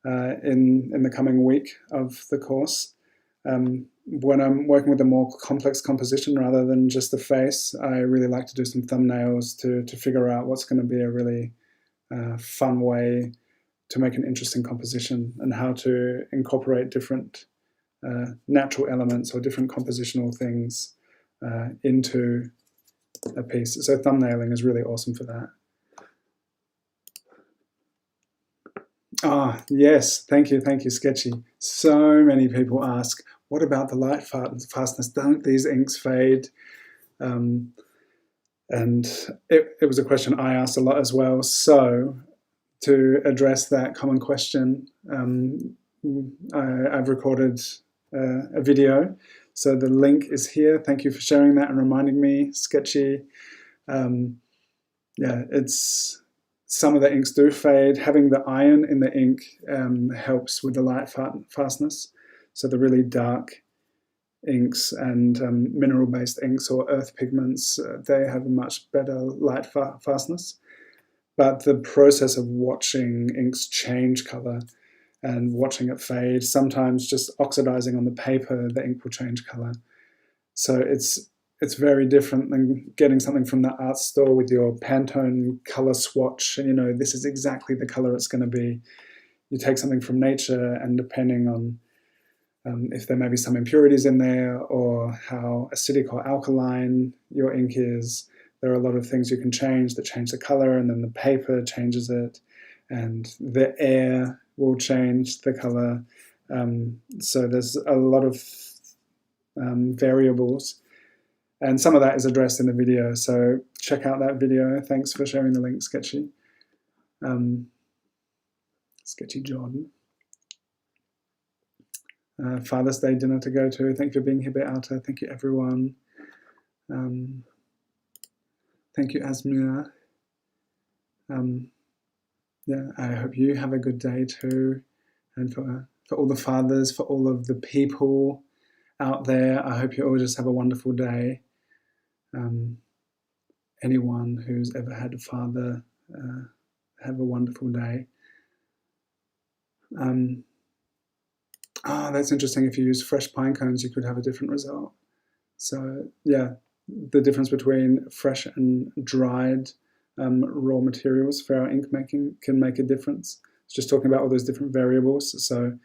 in the coming week of the course, when I'm working with a more complex composition rather than just the face, I really like to do some thumbnails to figure out what's going to be a really fun way to make an interesting composition, and how to incorporate different natural elements or different compositional things into a piece. So thumbnailing is really awesome for that. Ah, yes, thank you, Sketchy. So many people ask, what about the light fastness? Don't these inks fade? And it was a question I asked a lot as well. So to address that common question, I've recorded a video. So the link is here. Thank you for sharing that and reminding me, Sketchy. It's some of the inks do fade. Having the iron in the ink helps with the light fastness. So the really dark inks and mineral-based inks or earth pigments, they have a much better light fastness. But the process of watching inks change color and watching it fade, sometimes just oxidizing on the paper, the ink will change color. So it's very different than getting something from the art store with your Pantone color swatch, and this is exactly the color it's going to be. You take something from nature, and depending on if there may be some impurities in there or how acidic or alkaline your ink is, there are a lot of things you can change that change the color, and then the paper changes it, and the air will change the color. So there's a lot of variables, and some of that is addressed in the video. So check out that video. Thanks for sharing the link, Sketchy. Sketchy John. Father's Day dinner to go to. Thank you for being here, Beata. Thank you, everyone. Thank you, Asmir. Yeah, I hope you have a good day too. And for all the fathers, for all of the people out there, I hope you all just have a wonderful day. Anyone who's ever had a father, have a wonderful day. That's interesting. If you use fresh pine cones, you could have a different result. So yeah, the difference between fresh and dried raw materials for our ink making can make a difference. It's just talking about all those different variables. So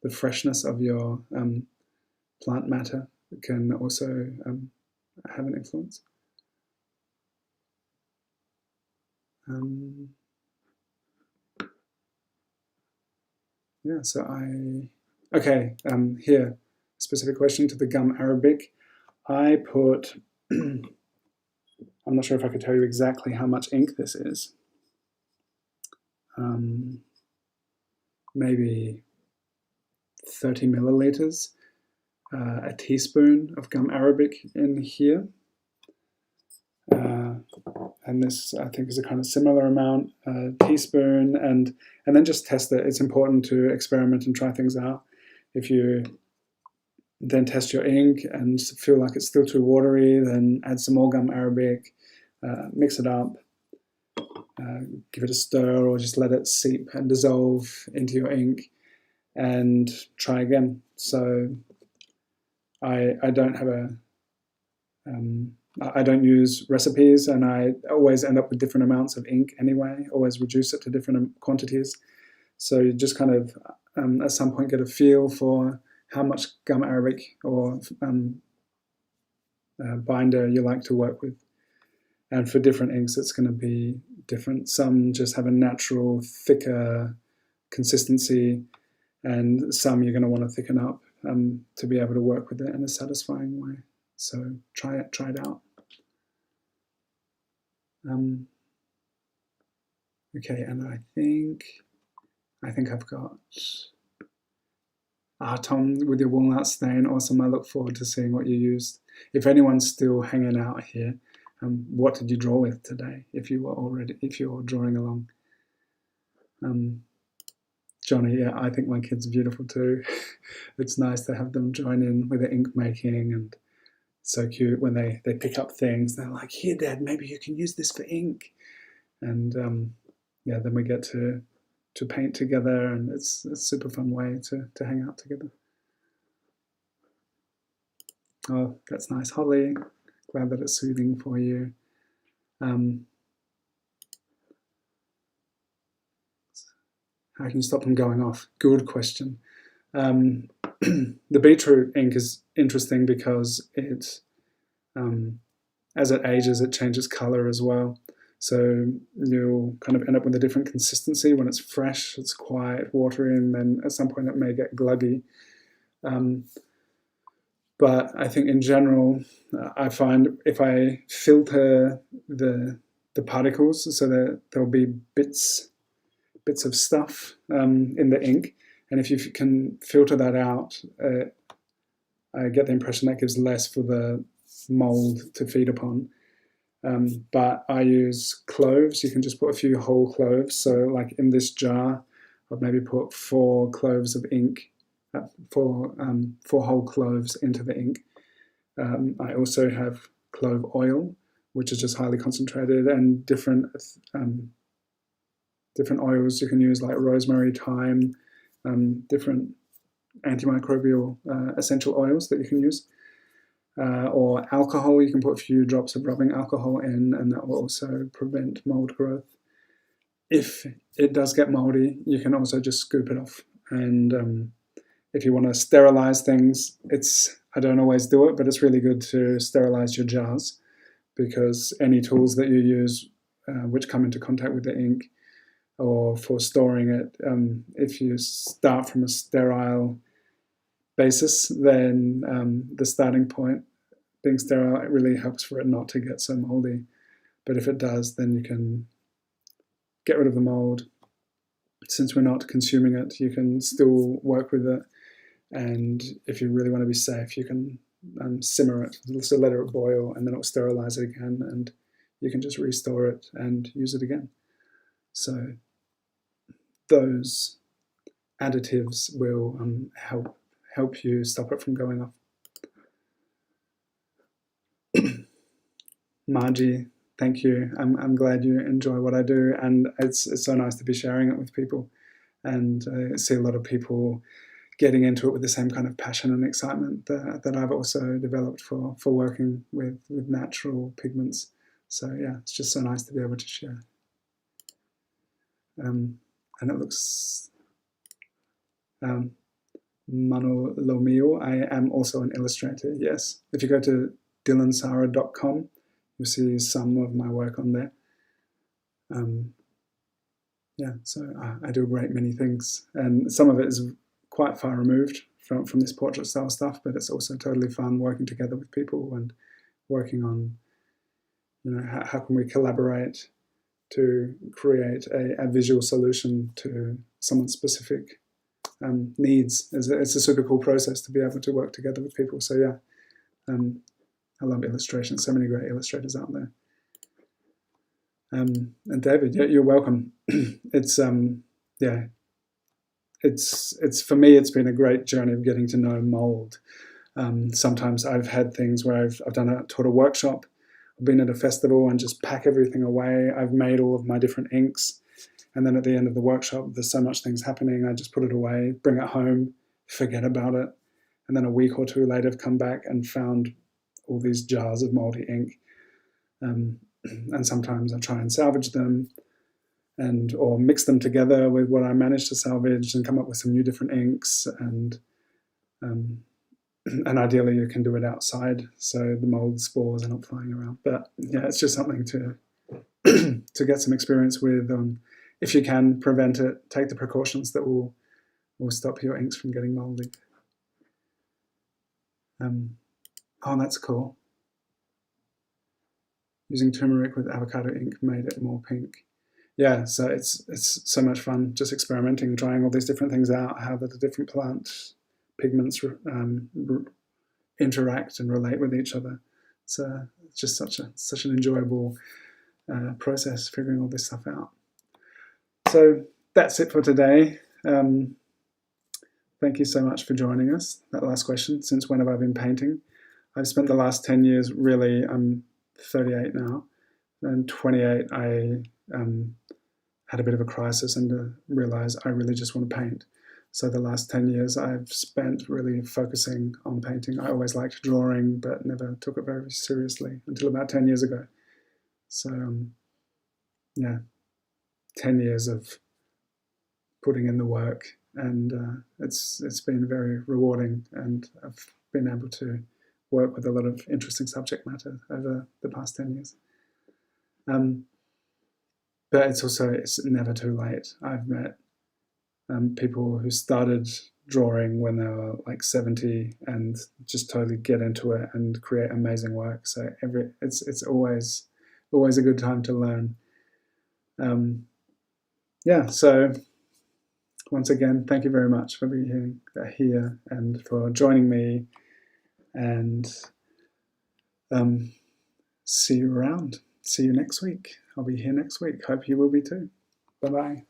the freshness of your plant matter can also have an influence. Yeah, so here, specific question to the gum Arabic. I put, I'm not sure if I could tell you exactly how much ink this is. Maybe 30 milliliters, a teaspoon of gum Arabic in here. And this, I think, is a kind of similar amount, teaspoon, and then just test it. It's important to experiment and try things out. If you then test your ink and feel like it's still too watery, then add some more gum Arabic, mix it up, give it a stir, or just let it seep and dissolve into your ink, and try again. So I don't have I don't use recipes, and I always end up with different amounts of ink anyway, always reduce it to different quantities. So you just kind of, at some point, get a feel for how much gum Arabic or binder you like to work with. And for different inks, it's going to be different. Some just have a natural, thicker consistency, and some you're going to want to thicken up to be able to work with it in a satisfying way. So try it out. Okay, and I think I've got Tom with your walnut stain. Awesome. I look forward to seeing what you used. If anyone's still hanging out here, what did you draw with today? If you're drawing along. Johnny, yeah, I think my kids are beautiful too. It's nice to have them join in with the ink making, and so cute when they pick up things. They're like, here, Dad, maybe you can use this for ink. And yeah, then we get to paint together, and it's a super fun way to hang out together. Oh, that's nice, Holly. Glad that it's soothing for you. How can you stop them going off? Good question. The beetroot ink is interesting because it, as it ages, it changes color as well. So you'll kind of end up with a different consistency. When it's fresh, it's quite watery, and then at some point it may get gluggy. But I think in general, I find if I filter the particles, so that there'll be bits of stuff in the ink, and if you can filter that out, I get the impression that gives less for the mold to feed upon. But I use cloves. You can just put a few whole cloves. So like in this jar, I've maybe put 4 cloves of ink, 4 whole cloves into the ink. I also have clove oil, which is just highly concentrated, and different oils you can use, like rosemary, thyme, different antimicrobial essential oils that you can use. Or alcohol, you can put a few drops of rubbing alcohol in, and that will also prevent mold growth. If it does get moldy, you can also just scoop it off. And if you want to sterilize things, I don't always do it, but it's really good to sterilize your jars, because any tools that you use which come into contact with the ink, or for storing it, if you start from a sterile basis, then the starting point being sterile, it really helps for it not to get so moldy. But if it does, then you can get rid of the mold. Since we're not consuming it, you can still work with it And if you really want to be safe, you can simmer it, so let it boil, and then it will sterilize it again, and you can just restore it and use it again. So those additives will help you stop it from going off. Margie, thank you. I'm glad you enjoy what I do, and it's so nice to be sharing it with people. And I see a lot of people getting into it with the same kind of passion and excitement that I've also developed for working with natural pigments. So yeah, it's just so nice to be able to share. And it looks Manolomio. I am also an illustrator, yes. If you go to dylansara.com, you'll see some of my work on there. Yeah, so I do a great many things, and some of it is quite far removed from this portrait style stuff, but it's also totally fun working together with people and working on, how can we collaborate to create a visual solution to someone's specific needs. It's a super cool process to be able to work together with people. So yeah, I love illustration. So many great illustrators out there. And David, you're welcome. It's it's for me, it's been a great journey of getting to know mold. Sometimes I've had things where I've taught a workshop, I've been at a festival and just pack everything away. I've made all of my different inks, and then at the end of the workshop, there's so much things happening. I just put it away, bring it home, forget about it, and then a week or two later, I've come back and found all these jars of moldy ink. And sometimes I try and salvage them, or mix them together with what I managed to salvage and come up with some new different inks. And ideally you can do it outside, so the mold spores are not flying around. But yeah, it's just something to to get some experience with. If you can prevent it, take the precautions that will stop your inks from getting moldy. Oh, that's cool. Using turmeric with avocado ink made it more pink. Yeah, so it's so much fun just experimenting, trying all these different things out, how the different plant pigments interact and relate with each other. So it's just such an enjoyable process, figuring all this stuff out. So that's it for today. Thank you so much for joining us. That last question, since when have I been painting? I've spent the last 10 years really, I'm 38 now, and 28 I had a bit of a crisis and realized I really just want to paint. So the last 10 years I've spent really focusing on painting. I always liked drawing, but never took it very seriously until about 10 years ago. So yeah, 10 years of putting in the work, and it's been very rewarding, and I've been able to work with a lot of interesting subject matter over the past 10 years. But it's never too late. I've met people who started drawing when they were like 70 and just totally get into it and create amazing work. So it's always a good time to learn. Yeah, so once again, thank you very much for being here and for joining me, and see you around. See you next week. I'll be here next week. Hope you will be too. Bye-bye.